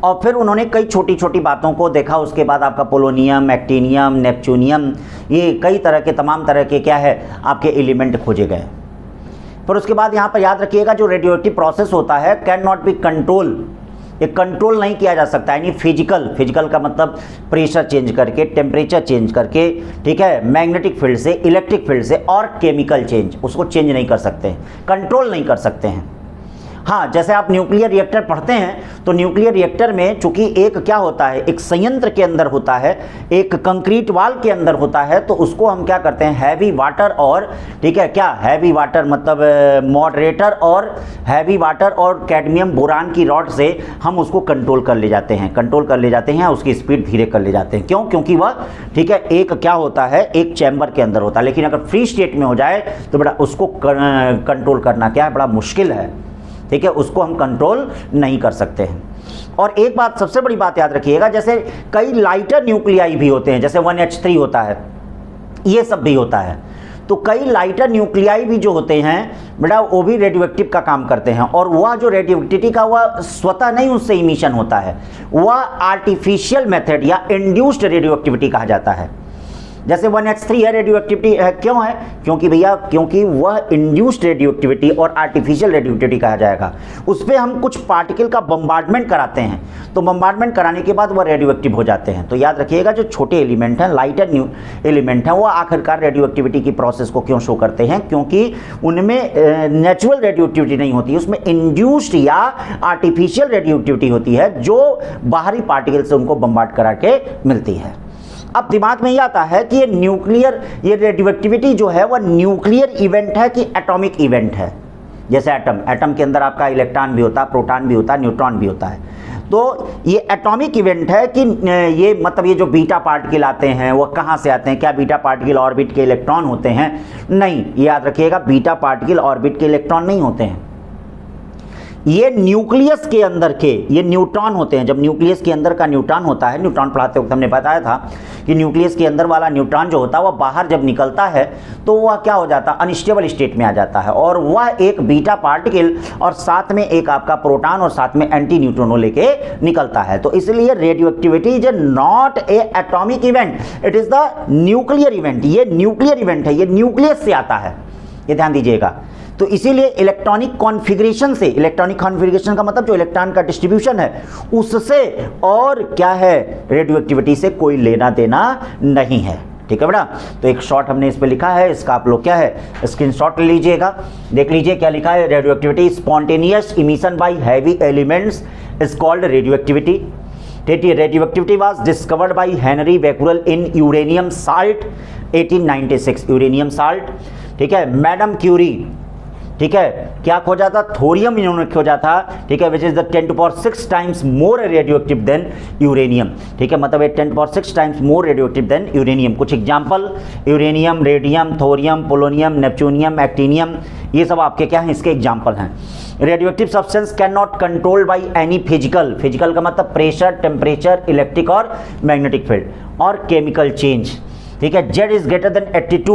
और फिर उन्होंने कई छोटी छोटी बातों को देखा। उसके बाद आपका पोलोनियम, एक्टिनियम, नेपच्यूनियम, ये कई तरह के, तमाम तरह के क्या है आपके एलिमेंट खोजे गए। फिर उसके बाद यहाँ पर याद रखिएगा, जो रेडियोएक्टिव प्रोसेस होता है कैन नॉट बी कंट्रोल, ये कंट्रोल नहीं किया जा सकता, यानी फिजिकल का मतलब प्रेशर चेंज करके, टेम्परेचर चेंज करके, ठीक है, मैग्नेटिक फील्ड से, इलेक्ट्रिक फील्ड से, और केमिकल चेंज, उसको चेंज नहीं कर सकते हैं, कंट्रोल नहीं कर सकते हैं। हाँ, जैसे आप न्यूक्लियर रिएक्टर पढ़ते हैं तो न्यूक्लियर रिएक्टर में चूंकि एक क्या होता है, एक संयंत्र के अंदर होता है, एक कंक्रीट वाल के अंदर होता है, तो उसको हम क्या करते हैं, हैवी वाटर और, ठीक है, क्या हैवी वाटर मतलब मॉडरेटर और हैवी वाटर और कैडमियम बोरान की रॉड से हम उसको कंट्रोल कर ले जाते हैं, उसकी स्पीड धीरे कर ले जाते हैं। क्यों? क्योंकि वह, ठीक है, एक क्या होता है, एक चैम्बर के अंदर होता है। लेकिन अगर फ्री स्टेट में हो जाए तो बड़ा उसको कंट्रोल करना क्या है, बड़ा मुश्किल है, ठीक है, उसको हम कंट्रोल नहीं कर सकते हैं। और एक बात, सबसे बड़ी बात याद रखिएगा, जैसे कई लाइटर न्यूक्लियाई भी होते हैं, जैसे 1H3 होता है, ये सब भी होता है, तो कई लाइटर न्यूक्लियाई भी जो होते हैं बेटा, वो भी रेडियोएक्टिव का काम करते हैं। और वह जो रेडियोएक्टिविटी का, वह स्वतः नहीं उससे इमिशन होता है, वह आर्टिफिशियल मेथड या इंड्यूस्ड रेडियोएक्टिविटी कहा जाता है। जैसे 1H3 है, रेडियोएक्टिविटी है, क्यों है? क्योंकि भैया, क्योंकि वह इंड्यूस्ड रेडियोएक्टिविटी और आर्टिफिशियल रेडियोएक्टिविटी कहा जाएगा। उस पर हम कुछ पार्टिकल का बम्बार्डमेंट कराते हैं, तो बम्बार्डमेंट कराने के बाद वह रेडियोएक्टिव हो जाते हैं। तो याद रखिएगा, जो छोटे एलिमेंट हैं, लाइटर एलिमेंट हैं, वो आखिरकार रेडियोएक्टिविटी की प्रोसेस को क्यों शो करते हैं? क्योंकि उनमें नेचुरल रेडियोएक्टिविटी नहीं होती, उसमें इंड्यूस्ड या आर्टिफिशियल रेडियोएक्टिविटी होती है, जो बाहरी पार्टिकल से उनको बम्बार्ड करा के मिलती है। अब दिमाग में ये आता है कि ये रेडियोएक्टिविटी जो है वह न्यूक्लियर इवेंट है कि एटॉमिक इवेंट है? जैसे एटम के अंदर आपका इलेक्ट्रॉन भी होता है, प्रोटॉन भी होता है, न्यूट्रॉन भी होता है। तो ये एटॉमिक इवेंट है कि ये मतलब ये जो बीटा पार्टिकल आते हैं वो कहाँ से आते हैं? क्या बीटा पार्टिकल ऑर्बिट के इलेक्ट्रॉन होते हैं? नहीं, याद रखिएगा, बीटा पार्टिकल ऑर्बिट के इलेक्ट्रॉन नहीं होते हैं। ये न्यूक्लियस के अंदर के ये न्यूट्रॉन होते हैं। जब न्यूक्लियस के अंदर का न्यूट्रॉन होता है, न्यूट्रॉन पढ़ाते वक्त हमने बताया था कि न्यूक्लियस के अंदर वाला न्यूट्रॉन जो होता है वह बाहर जब निकलता है तो वह क्या हो जाता है? अनस्टेबल स्टेट में आ जाता है, और वह एक बीटा पार्टिकल और साथ में एक आपका प्रोटॉन और साथ में एंटी न्यूट्रिनो लेके निकलता है। तो इसलिए radio activity is not a atomic event, it is the nuclear event. ये न्यूक्लियर इवेंट है, ये न्यूक्लियस से आता है, ये ध्यान दीजिएगा। तो इसीलिए इलेक्ट्रॉनिक कॉन्फ़िगरेशन से, इलेक्ट्रॉनिक कॉन्फ़िगरेशन का मतलब जो इलेक्ट्रॉन का डिस्ट्रीब्यूशन है उससे, और क्या है, रेडियो एक्टिविटी से कोई लेना देना नहीं है। ठीक है बेटा, तो एक शॉर्ट हमने इस पे लिखा है, इसका आप लोग क्या है स्क्रीनशॉट ले लीजिएगा, देख लीजिए क्या लिखा है। Radio activity spontaneous emission bye heavy elements is called radio activity. Radio activity was discovered by Henry Becquerel in uranium salt 1896, uranium salt. ठीक है, मैडम क्यूरी, ठीक है, क्या खोजा था? थोरियम इन्होंने खोजा था। ठीक है, which is the 10⁶ times more radioactive than uranium. ठीक है, मतलब 10⁶ times more radioactive than uranium. कुछ example, uranium, radium, thorium, polonium, neptunium, actinium, ये सब आपके क्या हैं, इसके एग्जाम्पल हैं। Radioactive substance can not control by any physical, physical का मतलब प्रेशर, टेम्परेचर, इलेक्ट्रिक और मैग्नेटिक फील्ड और केमिकल चेंज। ठीक है, Z इज ग्रेटर देन 82,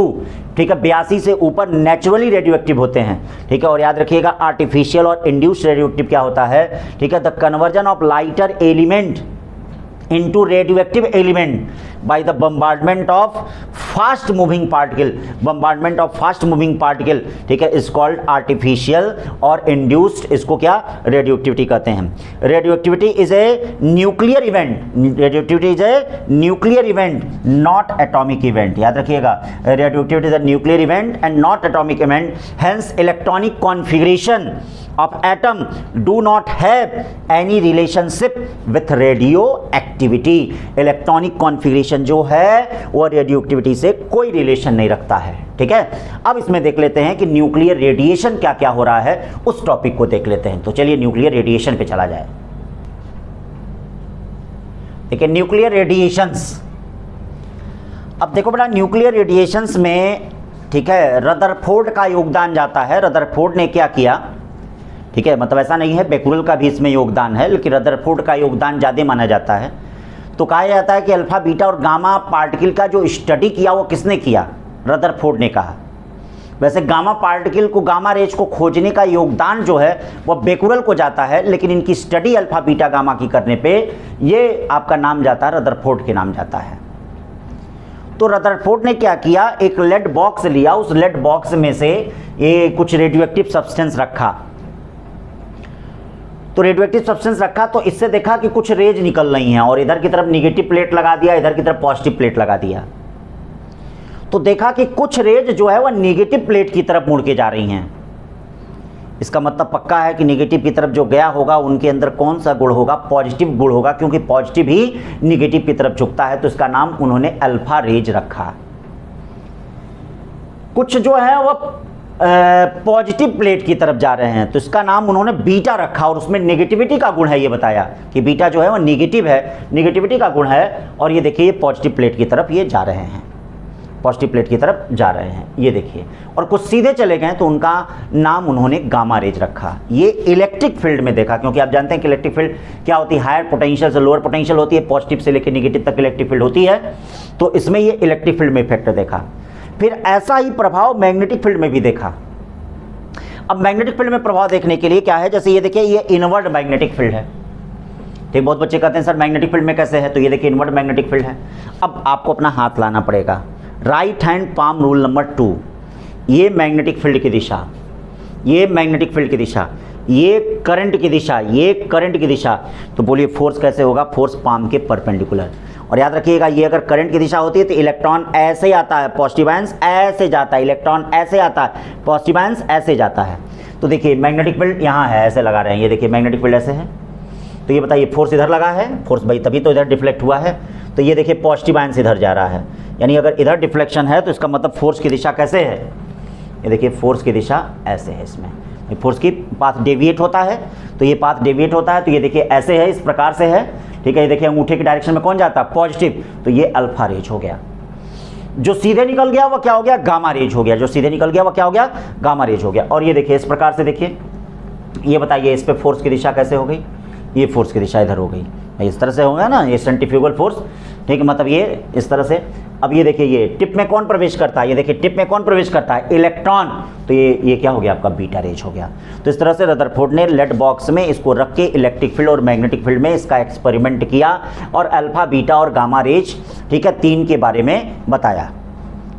ठीक है, 82 से ऊपर नेचुरली रेडियो एक्टिव होते हैं। ठीक है, और याद रखिएगा आर्टिफिशियल और इंड्यूस्ड रेडियो एक्टिव क्या होता है? ठीक है, the conversion of lighter element into radioactive element by the bombardment of fast moving particle, bombardment of fast moving particle, ठीक है, is called artificial और induced, इसको क्या रेडियोएक्टिविटी कहते हैं। Radioactivity is a nuclear event, radioactivity is a nuclear event not atomic event, याद रखिएगा, radioactivity is a nuclear event and not atomic event, hence electronic configuration of atom do not have any relationship with radioactivity। Electronic configuration जो है वो radio activity से कोई relation नहीं रखता है। ठीक है, अब इसमें देख लेते हैं कि न्यूक्लियर रेडिएशन क्या क्या हो रहा है, उस टॉपिक को देख लेते हैं। तो चलिए न्यूक्लियर रेडिएशन पे चला जाए। देखिए न्यूक्लियर रेडिएशंस, अब देखो बेटा न्यूक्लियर रेडिएशंस में, ठीक है, रदरफोर्ड का योगदान जाता है। रदरफोर्ड ने क्या किया, ठीक है, मतलब ऐसा नहीं है, बेक्यूरेल का भी इसमें योगदान है, लेकिन रदरफोर्ड का योगदान ज़्यादा माना जाता है। तो कहा जाता है कि अल्फा, बीटा और गामा पार्टिकल का जो स्टडी किया वो किसने किया? रदरफोर्ड ने कहा। वैसे गामा पार्टिकल को, गामा रेज को खोजने का योगदान जो है वो बेक्यूरेल को जाता है, लेकिन इनकी स्टडी अल्फा, बीटा, गामा की करने पे ये आपका नाम जाता है, रदरफोर्ड के नाम जाता है। तो रदरफोर्ड ने क्या किया, एक लेड बॉक्स लिया, उस लेड बॉक्स में से ये कुछ रेडियोएक्टिव सब्सटेंस रखा। तो रेडियोएक्टिव सब्सटेंस रखा तो इससे देखा कि कुछ रेज निकल रही हैं, और इधर की तरफ नेगेटिव प्लेट लगा दिया, इधर की तरफ पॉजिटिव प्लेट लगा दिया। तो देखा कि कुछ रेज जो है वह नेगेटिव प्लेट की तरफ मुड़ के जा रही हैं। इसका मतलब पक्का है कि नेगेटिव की तरफ जो गया होगा उनके अंदर कौन सा गुण होगा? पॉजिटिव गुण होगा, क्योंकि पॉजिटिव ही नेगेटिव की तरफ झुकता है। तो इसका नाम उन्होंने अल्फा रेज रखा। कुछ जो है वह पॉजिटिव प्लेट की तरफ जा रहे हैं, तो इसका नाम उन्होंने बीटा रखा, और उसमें नेगेटिविटी का गुण है, ये बताया कि बीटा जो है वो नेगेटिव है, नेगेटिविटी का गुण है। और ये देखिए ये पॉजिटिव प्लेट की तरफ ये जा रहे हैं, पॉजिटिव प्लेट की तरफ जा रहे हैं, ये देखिए। और कुछ सीधे चले गए तो उनका नाम उन्होंने गामा रेज रखा। ये इलेक्ट्रिक फील्ड में देखा, क्योंकि आप जानते हैं कि इलेक्ट्रिक फील्ड क्या होती है, हायर पोटेंशियल से लोअर पोटेंशियल होती है, पॉजिटिव से लेकर नेगेटिव तक इलेक्ट्रिक फील्ड होती है। तो इसमें ये इलेक्ट्रिक फील्ड में इफेक्ट देखा। फिर ऐसा ही प्रभाव मैग्नेटिक फील्ड में भी देखा। अब मैग्नेटिक फील्ड में प्रभाव देखने के लिए क्या है, जैसे ये देखिए ये इनवर्ड मैग्नेटिक फील्ड है। ठीक, बहुत बच्चे कहते हैं सर मैग्नेटिक फील्ड में कैसे है, तो ये देखिए इनवर्ड मैग्नेटिक फील्ड है। अब आपको अपना हाथ लाना पड़ेगा, right hand palm rule number 2, ये मैग्नेटिक फील्ड की दिशा, ये मैग्नेटिक फील्ड की दिशा, ये करंट की दिशा, ये करंट की दिशा। तो बोलिए फोर्स कैसे होगा? फोर्स पाम के परपेंडिकुलर। और याद रखिएगा ये अगर करंट की दिशा होती है तो इलेक्ट्रॉन ऐसे आता है, पॉजिटिव आयंस ऐसे जाता है, इलेक्ट्रॉन ऐसे आता है, पॉजिटिव आयंस ऐसे जाता है। तो देखिए मैग्नेटिक फील्ड यहाँ है, ऐसे लगा रहे हैं, ये देखिए मैग्नेटिक फील्ड ऐसे है। तो ये बताइए फोर्स इधर लगा है, फोर्स भाई तभी तो इधर डिफ्लेक्ट हुआ है। तो ये देखिए पॉजिटिव आयंस इधर जा रहा है, यानी अगर इधर डिफ्लेक्शन है तो इसका मतलब फोर्स की दिशा कैसे है? ये देखिए फोर्स की दिशा ऐसे है इसमें, फोर्स की पाथ डेविएट होता है, तो ये पाथ डेविएट होता है, तो ये देखिए ऐसे है, इस प्रकार से है, ठीक है। ये देखिए अंगूठे की डायरेक्शन में कौन जाता है, पॉजिटिव, तो ये अल्फा रेज हो गया। जो सीधे निकल गया वो क्या हो गया, गामा रेज हो गया। जो सीधे निकल गया वो क्या हो गया, गामा रेज हो गया। और ये देखिए इस प्रकार से, देखिए ये बताइए इस पे फोर्स की दिशा कैसे हो गई, ये फोर्स की दिशा इधर हो गई, इस तरह से होगा ना, ये सेंट्रीफ्यूगल फोर्स, ठीक है, मतलब ये इस तरह से। अब ये देखिए ये टिप में कौन प्रवेश करता है, ये देखिए टिप में कौन प्रवेश करता है, इलेक्ट्रॉन, तो ये क्या हो गया आपका, बीटा रेज हो गया। तो इस तरह से रदरफोर्ड ने लेड बॉक्स में इसको रख के इलेक्ट्रिक फील्ड और मैग्नेटिक फील्ड में इसका एक्सपेरिमेंट किया और अल्फा, बीटा और गामा रेज, ठीक है, 3 के बारे में बताया,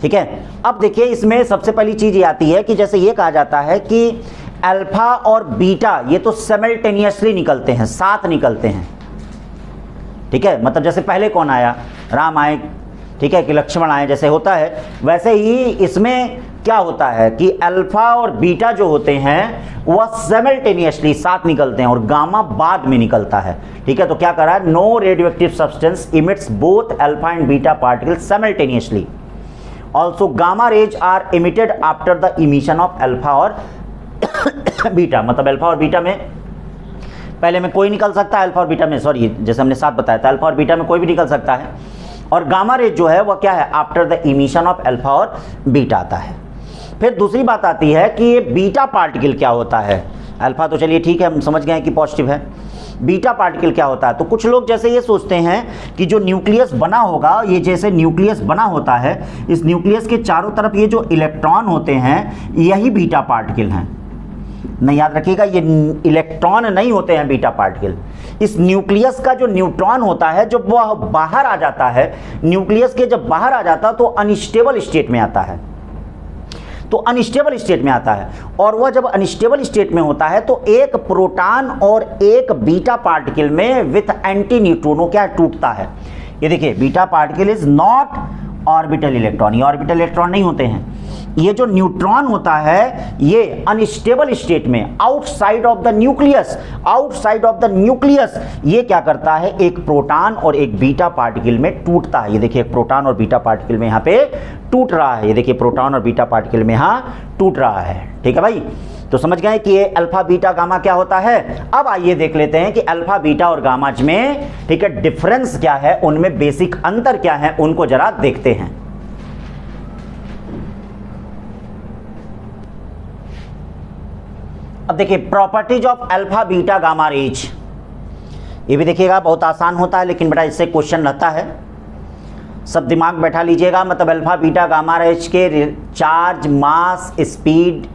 ठीक है। अब देखिए इसमें सबसे पहली चीज ये आती है कि जैसे ये कहा जाता है कि अल्फा और बीटा ये तो साइमल्टेनियसली निकलते हैं, साथ निकलते हैं, ठीक है। मतलब जैसे पहले कौन आया, राम आए, ठीक है, कि लक्ष्मण आए, जैसे होता है वैसे ही इसमें क्या होता है कि अल्फा और बीटा जो होते हैं वह साइमल्टेनियसली साथ निकलते हैं और गामा बाद में निकलता है, ठीक है। तो क्या करा, no radioactive substance emits both alpha and beta particles simultaneously, also gamma rays are emitted after the emission of alpha और बीटा। मतलब अल्फा और बीटा में पहले में कोई निकल सकता है, अल्फा और बीटा में, सॉरी जैसे हमने साथ बताया था, अल्फा और बीटा में कोई भी निकल सकता है, और गामा रेज जो है वह क्या है, after the emission of alpha और बीटा आता है। फिर दूसरी बात आती है कि ये बीटा पार्टिकल क्या होता है। अल्फा तो चलिए ठीक है, हम समझ गए कि पॉजिटिव है, बीटा पार्टिकल क्या होता है। तो कुछ लोग जैसे ये सोचते हैं कि जो न्यूक्लियस बना होगा, ये जैसे न्यूक्लियस बना होता है, इस न्यूक्लियस के चारों तरफ ये जो इलेक्ट्रॉन होते हैं यही बीटा पार्टिकल हैं। नहीं, याद रखिएगा ये इलेक्ट्रॉन नहीं होते हैं बीटा पार्टिकल। इस न्यूक्लियस का जो न्यूट्रॉन होता है जब वह बाहर आ जाता है, न्यूक्लियस के जब बाहर आ जाता है तो अनस्टेबल स्टेट में आता है, तो अनस्टेबल स्टेट में आता है। और वह जब अनस्टेबल स्टेट में होता है तो एक प्रोटॉन और एक बीटा पार्टिकल में विथ एंटी न्यूट्रिनो क्या टूटता है। ये देखिए beta particle is not orbital electron, ये ऑर्बिटल इलेक्ट्रॉन नहीं होते हैं। ये जो न्यूट्रॉन होता है ये अनस्टेबल स्टेट में outside of the nucleus, outside of the nucleus ये क्या करता है, एक प्रोटॉन और एक बीटा पार्टिकल में टूटता है। ये देखिए एक प्रोटॉन और बीटा पार्टिकल में यहाँ पे टूट रहा है, ये देखिए प्रोटॉन और बीटा पार्टिकल में यहाँ टूट रहा है, ठीक है भाई। तो समझ गए कि ये अल्फा, बीटा, गामा क्या होता है। अब आइए देख लेते हैं कि अल्फा, बीटा और गामा में, ठीक है, डिफरेंस क्या है, उनमें बेसिक अंतर क्या है, उनको जरा देखते हैं। अब देखिए properties of alpha, beta, gamma raise, ये भी देखिएगा बहुत आसान होता है, लेकिन बेटा इससे क्वेश्चन रहता है, सब दिमाग बैठा लीजिएगा। मतलब अल्फा, बीटा, गामा रेज के चार्ज, मास, स्पीड,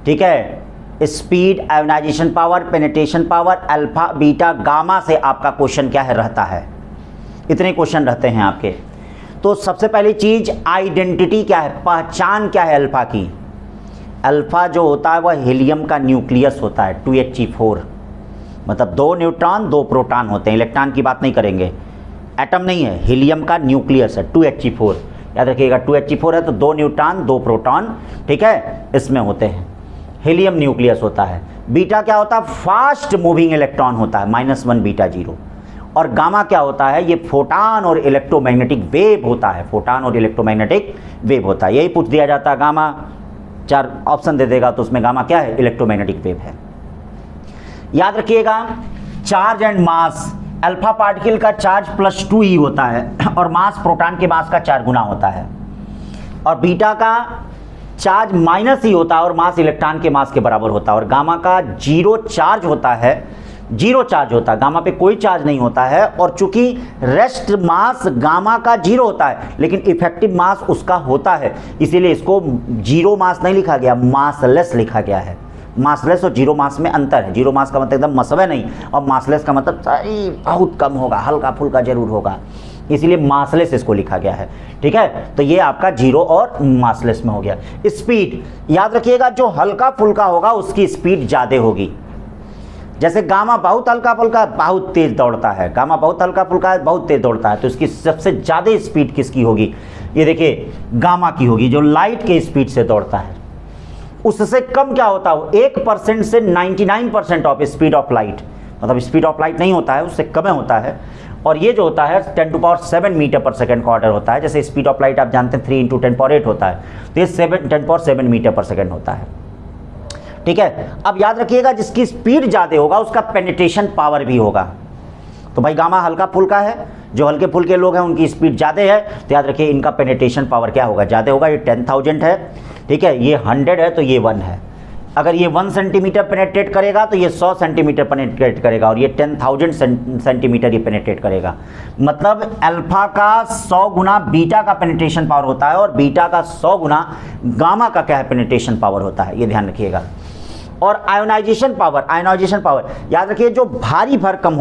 ठीक है, speed, ionization power, penetration power, alpha, beta, gamma से आपका क्वेश्चन क्या है रहता है, इतने क्वेश्चन रहते हैं आपके। तो सबसे पहली चीज आइडेंटिटी क्या है, पहचान क्या है अल्फा की। अल्फा जो होता है वह हीलियम का न्यूक्लियस होता है, 2He4, मतलब 2 न्यूट्रॉन 2 प्रोटॉन होते हैं, इलेक्ट्रॉन की बात नहीं करेंगे, एटम नहीं है, हीलियम का न्यूक्लियस है, 2He4, याद रखिएगा 2He4 है तो 2 न्यूट्रॉन 2 प्रोटॉन, ठीक है, इसमें होते हैं, हीलियम न्यूक्लियस होता है। बीटा क्या होता है, फास्ट मूविंग इलेक्ट्रॉन होता है, -1 बीटा 0। और गामा क्या होता है, ये फोटान और इलेक्ट्रोमैग्नेटिक वेव होता है, फोटान और इलेक्ट्रोमैग्नेटिक वेव होता है। यही पूछ दिया जाता है, गामा 4 ऑप्शन दे देगा तो उसमें गामा क्या है, इलेक्ट्रोमैग्नेटिक वेव है। याद रखिएगा charge and mass, alpha particle का चार्ज +2e होता है और मास प्रोटॉन के मास का 4 गुना होता है, और बीटा का चार्ज -e होता है और मास इलेक्ट्रॉन के मास के बराबर होता है, और गामा का 0 चार्ज होता है, 0 चार्ज होता है, गामा पे कोई चार्ज नहीं होता है। और चूंकि रेस्ट मास गामा का 0 होता है लेकिन इफेक्टिव मास उसका होता है, इसीलिए इसको 0 मास नहीं लिखा गया, मासलेस लिखा गया है। मासलेस और 0 मास में अंतर है, 0 मास का मतलब एकदम मसवे नहीं, और मासलेस का मतलब सही बहुत कम होगा, हल्का फुल्का जरूर होगा, इसीलिए मासलेस इसको लिखा गया है, ठीक है। तो ये आपका 0 और मासलेस में हो गया। स्पीड याद रखिएगा, जो हल्का फुल्का होगा उसकी स्पीड ज़्यादा होगी। जैसे गामा बहुत हल्का फुल्का बहुत तेज दौड़ता है, गामा बहुत हल्का फुल्का है बहुत तेज दौड़ता है, तो इसकी सबसे ज़्यादा स्पीड किसकी होगी, ये देखिए गामा की होगी, जो लाइट के स्पीड से दौड़ता है। उससे कम क्या होता है, 1% से 99% ऑफ स्पीड ऑफ लाइट, मतलब स्पीड ऑफ लाइट नहीं होता है, उससे कम होता है। और ये जो होता है 10⁻7 मीटर पर सेकंड का ऑर्डर होता है। जैसे स्पीड ऑफ लाइट आप जानते हैं 3 × 10⁻8 होता है, तो ये 10⁻7 मीटर पर सेकंड होता है, ठीक है। अब याद रखिएगा जिसकी स्पीड ज़्यादा होगा उसका पेनिट्रेशन पावर भी होगा। तो भाई गामा हल्का फुल्का है, जो हल्के फुल्के लोग हैं उनकी स्पीड ज़्यादा है, तो याद रखिए इनका पेनिट्रेशन पावर क्या होगा, ज़्यादा होगा। ये 10,000 है, ठीक है, ये 100 है तो ये 1 है। अगर ये 1 सेंटीमीटर पेनेट्रेट करेगा तो ये 100 सेंटीमीटर पेनेट्रेट करेगा, और ये 10,000 सेंटीमीटर ये पेनेट्रेट करेगा। मतलब अल्फा का 100 गुना बीटा का पेनिट्रेशन पावर होता है, और बीटा का 100 गुना गामा का क्या है, पेनिट्रेशन पावर होता है, ये ध्यान रखिएगा। और आयोनाइजेशन पावर याद रखिए, जो भारी भरकम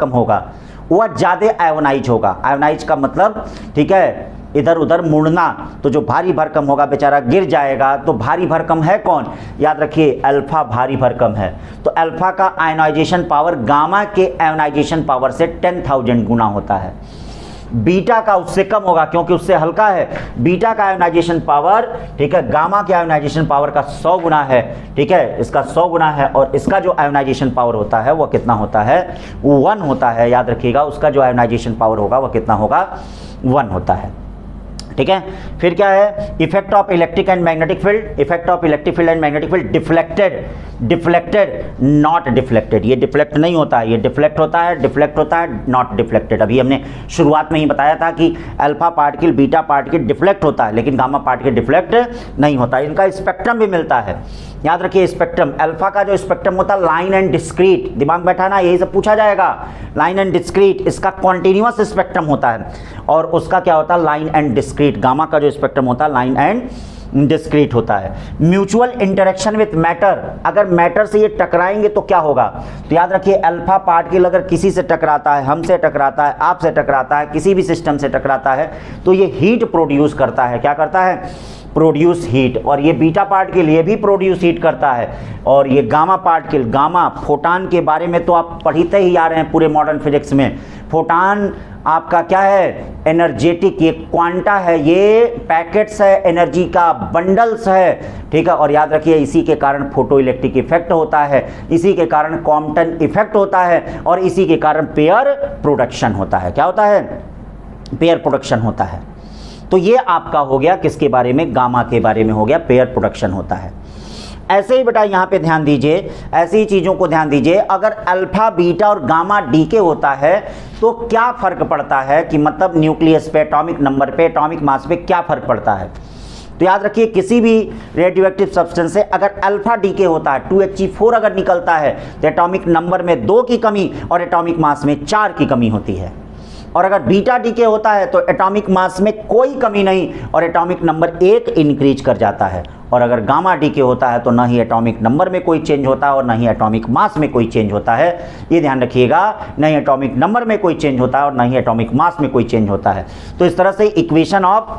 होगा वह ज़्यादा आयोनाइज होगा। आयोनाइज का मतलब, ठीक है, इधर उधर मुड़ना। तो जो भारी भरकम होगा बेचारा गिर जाएगा। तो भारी भरकम है कौन, याद रखिए अल्फा भारी भरकम है। तो अल्फा का आयोनाइजेशन पावर गामा के आयोनाइजेशन पावर से 10,000 गुना होता है। बीटा का उससे कम होगा क्योंकि उससे हल्का है। बीटा का आयोनाइजेशन पावर, ठीक है, गामा के आयोनाइजेशन पावर का 100 गुना है, ठीक है, इसका 100 गुना है। और इसका जो आयोनाइजेशन पावर होता है वह कितना होता है, 1 होता है। याद रखिएगा उसका जो आयोनाइजेशन पावर होगा वह कितना होगा, 1 होता है, ठीक है। फिर क्या है, effect of electric and magnetic field. Effect of electric field and magnetic field, deflected not deflected. ये डिफ्लेक्ट नहीं होता है, ये डिफ्लेक्ट होता है, नॉट डिफ्लेक्टेड। अभी हमने शुरुआत में ही बताया था कि alpha particle beta particle deflect होता है, लेकिन गामा पार्टिकल डिफ्लेक्ट नहीं होता। इनका स्पेक्ट्रम भी मिलता है। याद रखिए स्पेक्ट्रम, अल्फा का जो स्पेक्ट्रम होता है लाइन एंड डिस्क्रीट, दिमाग बैठा ना, यही सब पूछा जाएगा। लाइन एंड डिस्क्रीट, इसका कॉन्टिन्यूअस स्पेक्ट्रम होता है, और उसका क्या होता है, लाइन एंड डिस्क्रीट। गामा का जो स्पेक्ट्रम होता है लाइन एंड डिस्क्रीट होता है। म्यूचुअल इंटरेक्शन विथ मैटर, अगर मैटर से ये टकराएंगे तो क्या होगा, तो याद रखिए अल्फा पार्टिकल अगर किसी से टकराता है, हमसे टकराता है, आपसे टकराता है, किसी भी सिस्टम से टकराता है, तो ये हीट प्रोड्यूस करता है। क्या करता है, प्रोड्यूस हीट। और ये बीटा पार्टिकल ये भी प्रोड्यूस हीट करता है। और ये गामा पार्टिकल, गामा फोटान के बारे में तो आप पढ़ते ही आ रहे हैं पूरे मॉडर्न फिजिक्स में। फोटान आपका क्या है, एनर्जेटिक, ये क्वांटा है, ये पैकेट्स है, एनर्जी का बंडल्स है, ठीक है। और याद रखिए इसी के कारण फोटो इलेक्ट्रिक इफेक्ट होता है, इसी के कारण कॉम्पटन इफेक्ट होता है, और इसी के कारण पेयर प्रोडक्शन होता है। क्या होता है, पेयर प्रोडक्शन होता है। तो ये आपका हो गया किसके बारे में, गामा के बारे में हो गया, पेयर प्रोडक्शन होता है। ऐसे ही बेटा यहाँ पे ध्यान दीजिए, ऐसी ही चीज़ों को ध्यान दीजिए। अगर अल्फा बीटा और गामा डीके होता है तो क्या फ़र्क पड़ता है, कि मतलब न्यूक्लियस पे, एटॉमिक नंबर पे, एटॉमिक मास पे क्या फ़र्क पड़ता है। तो याद रखिए किसी भी रेडियोएक्टिव सब्सटेंस से अगर अल्फा डीके होता है, 2He4 अगर निकलता है, तो एटॉमिक नंबर में 2 की कमी और एटॉमिक मास में 4 की कमी होती है। और अगर बीटा डीके होता है तो एटॉमिक मास में कोई कमी नहीं और एटॉमिक नंबर 1 इंक्रीज कर जाता है। और अगर गामा डीके होता है तो ना ही एटॉमिक नंबर में कोई चेंज होता है और ना ही एटॉमिक मास में कोई चेंज होता है। ये ध्यान रखिएगा, ना ही एटॉमिक नंबर में कोई चेंज होता है और ना ही एटॉमिक मास में कोई चेंज होता है। तो इस तरह से इक्वेशन ऑफ,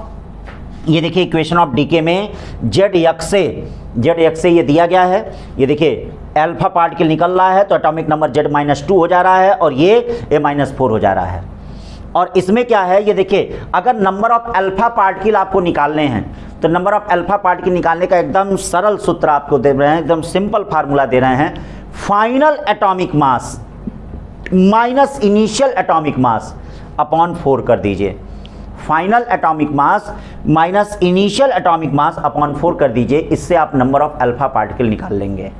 ये देखिए इक्वेशन ऑफ डीके में जेड एक्स से ये दिया गया है। ये देखिए अल्फा पार्टिकल निकल रहा है तो एटॉमिक नंबर Z-2 हो जा रहा है और ये A-4 हो जा रहा है। और इसमें क्या है, ये देखिए अगर नंबर ऑफ अल्फा पार्टिकल आपको निकालने हैं तो नंबर ऑफ अल्फा पार्टिकल निकालने का एकदम सरल सूत्र आपको दे रहे हैं, एकदम सिंपल फार्मूला दे रहे हैं। Final atomic mass minus initial atomic mass upon 4 कर दीजिए। Final atomic mass minus initial atomic mass upon 4 कर दीजिए। इससे आप नंबर ऑफ अल्फा पार्टिकल निकाल लेंगे।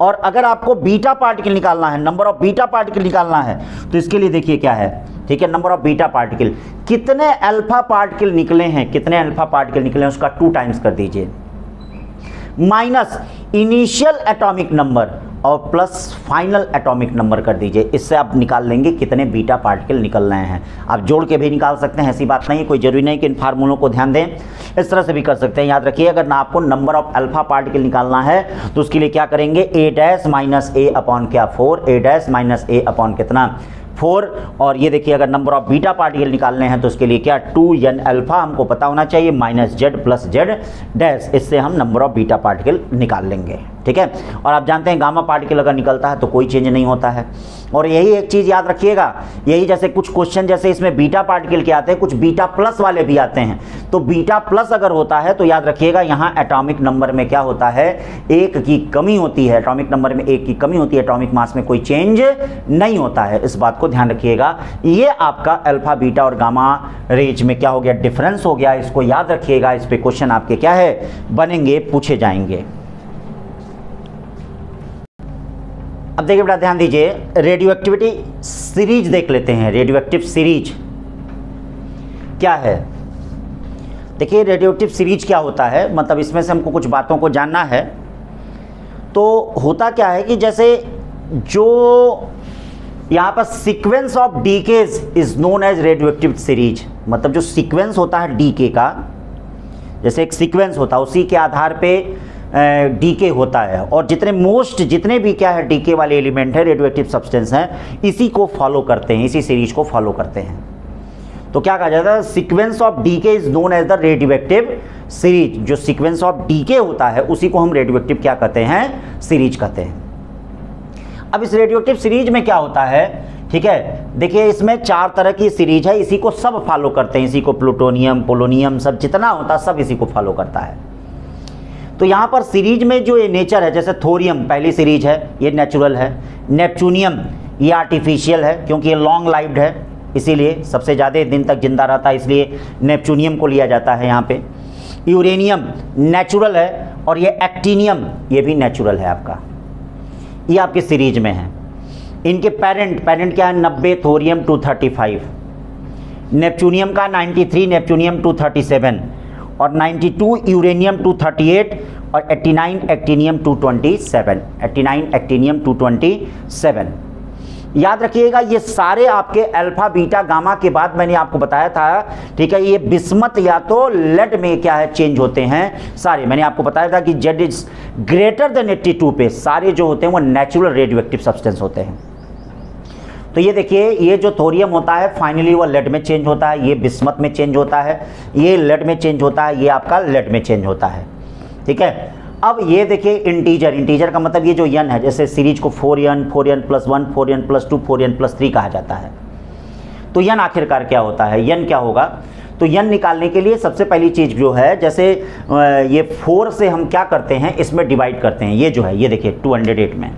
और अगर आपको बीटा पार्टिकल निकालना है, नंबर ऑफ बीटा पार्टिकल निकालना है, तो इसके लिए देखिए क्या है, ठीक है, नंबर ऑफ बीटा पार्टिकल, कितने अल्फा पार्टिकल निकले हैं, कितने अल्फा पार्टिकल निकले हैं उसका 2 टाइम्स कर दीजिए, माइनस इनिशियल एटॉमिक नंबर और प्लस फाइनल एटॉमिक नंबर कर दीजिए। इससे आप निकाल लेंगे कितने बीटा पार्टिकल निकल रहे हैं। आप जोड़ के भी निकाल सकते हैं, ऐसी बात नहीं है, कोई जरूरी नहीं कि इन फार्मूलों को ध्यान दें, इस तरह से भी कर सकते हैं। याद रखिए अगर ना आपको नंबर ऑफ अल्फा पार्टिकल निकालना है तो उसके लिए क्या करेंगे, A' माइनस A अपॉन क्या 4, A' माइनस A अपॉन कितना 4। और ये देखिए अगर नंबर ऑफ बीटा पार्टिकल निकालने हैं तो उसके लिए क्या 2n अल्फा हमको पता होना चाहिए माइनस Z प्लस Z', इससे हम नंबर ऑफ बीटा पार्टिकल निकाल लेंगे, ठीक है। और आप जानते हैं गामा पार्टिकल अगर निकलता है तो कोई चेंज नहीं होता है। और यही एक चीज़ याद रखिएगा, यही जैसे कुछ क्वेश्चन जैसे इसमें बीटा पार्टिकल के आते हैं, कुछ बीटा प्लस वाले भी आते हैं। तो बीटा प्लस अगर होता है तो याद रखिएगा यहाँ एटॉमिक नंबर में क्या होता है, 1 की कमी होती है। एटॉमिक नंबर में 1 की कमी होती है, एटॉमिक मास में कोई चेंज नहीं होता है। इस बात को ध्यान रखिएगा। ये आपका अल्फा बीटा और गामा रेंज में क्या हो गया, डिफरेंस हो गया। इसको याद रखिएगा, इस पे क्वेश्चन आपके क्या है बनेंगे, पूछे जाएंगे। अब देखिए बेटा ध्यान दीजिए, रेडियो एक्टिविटी सीरीज देख लेते हैं। रेडियो एक्टिव सीरीज क्या है? देखिए रेडियो एक्टिव सीरीज क्या होता है, मतलब इसमें से हमको कुछ बातों को जानना है। तो होता क्या है कि जैसे जो यहाँ पर sequence of decays is known as radioactive series, मतलब जो सीक्वेंस होता है डीके का, जैसे एक सीक्वेंस होता है उसी के आधार पे डीके होता है, और जितने भी क्या है डीके वाले एलिमेंट है, रेडियो एक्टिव सब्सटेंस हैं, इसी को फॉलो करते हैं, इसी सीरीज को फॉलो करते हैं। तो क्या कहा जाता है, sequence of decay is known as the radioactive series. जो सीक्वेंस ऑफ डीके होता है उसी को हम रेडियो एक्टिव क्या कहते हैं, सीरीज कहते हैं। अब इस रेडियो एक्टिव सीरीज में क्या होता है, ठीक है, देखिए इसमें 4 तरह की सीरीज है, इसी को सब फॉलो करते हैं, इसी को प्लूटोनियम, पोलोनियम सब जितना होता है सब इसी को फॉलो करता है। तो यहाँ पर सीरीज में जो ये नेचर है, जैसे थोरियम पहली सीरीज है, ये नेचुरल है। नेपच्यूनियम ये आर्टिफिशियल है, क्योंकि ये लॉन्ग लाइव्ड है, इसीलिए सबसे ज़्यादा दिन तक जिंदा रहता है, इसलिए नेपच्यूनियम को लिया जाता है यहाँ पे। यूरेनियम नेचुरल है, और ये एक्टिनियम ये भी नेचुरल है आपका, ये आपके सीरीज में है। इनके पेरेंट क्या है, 90 थोरियम 235, नेपच्यूनियम का 93 नेपच्यूनियम 237, और 92 यूरेनियम 238, और 89 एक्टिनियम 227, 89 एक्टिनियम 227। याद रखिएगा ये सारे आपके अल्फा बीटा गामा के बाद मैंने आपको बताया था, ठीक है, ये बिस्मथ या तो लेड में क्या है चेंज होते हैं सारे। मैंने आपको बताया था कि Z इज ग्रेटर देन 82 पे सारे जो होते हैं वो नेचुरल रेडियो एक्टिव सब्सटेंस होते हैं। तो ये देखिए, ये जो थोरियम होता है फाइनली वो लेड में चेंज होता है, ये बिस्मथ में चेंज होता है, ये लेड में चेंज होता है, ये आपका लेड में चेंज होता है, ठीक है। अब ये देखिए इंटीजर का मतलब ये जो n है, जैसे सीरीज को 4n, 4n + 1, 4n + 2, 4n + 3 कहा जाता है। तो n आखिरकार क्या होता है, n क्या होगा? तो n निकालने के लिए सबसे पहली चीज़ जो है, जैसे ये 4 से हम क्या करते हैं, इसमें डिवाइड करते हैं। ये जो है ये देखिए 208 में,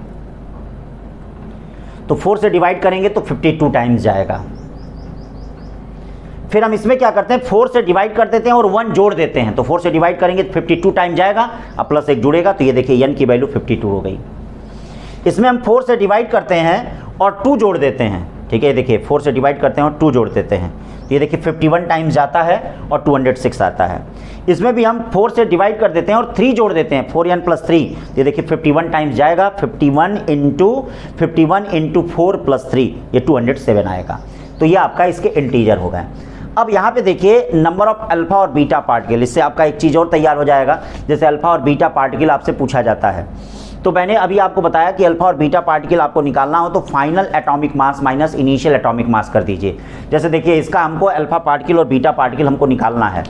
तो 4 से डिवाइड करेंगे तो 52 टाइम्स जाएगा। फिर हम इसमें क्या करते हैं, 4 से डिवाइड कर देते हैं और 1 जोड़ देते हैं, तो 4 से डिवाइड करेंगे तो 52 टाइम जाएगा, अब प्लस 1 जुड़ेगा, तो ये देखिए n की वैल्यू 52 हो गई। इसमें हम 4 से डिवाइड करते हैं और 2 जोड़ देते हैं, ठीक है, देखिए 4 से डिवाइड करते हैं और 2 जोड़ देते हैं, तो ये देखिए 51 टाइम्स जाता है और 206 आता है। इसमें भी हम 4 से डिवाइड कर देते हैं और 3 जोड़ देते हैं, 4n + 3, ये देखिए 51 टाइम्स जाएगा, 51 × 4 + 3 ये 207 आएगा। तो ये आपका इसके इंटीजर हो गए। अब यहाँ पे देखिए नंबर ऑफ अल्फा और बीटा पार्टिकल, इससे आपका एक चीज़ और तैयार हो जाएगा। जैसे अल्फा और बीटा पार्टिकल आपसे पूछा जाता है, तो मैंने अभी आपको बताया कि अल्फा और बीटा पार्टिकल आपको निकालना हो तो final atomic mass minus initial atomic mass कर दीजिए। जैसे देखिए इसका हमको अल्फा पार्टिकल और बीटा पार्टिकल हमको निकालना है,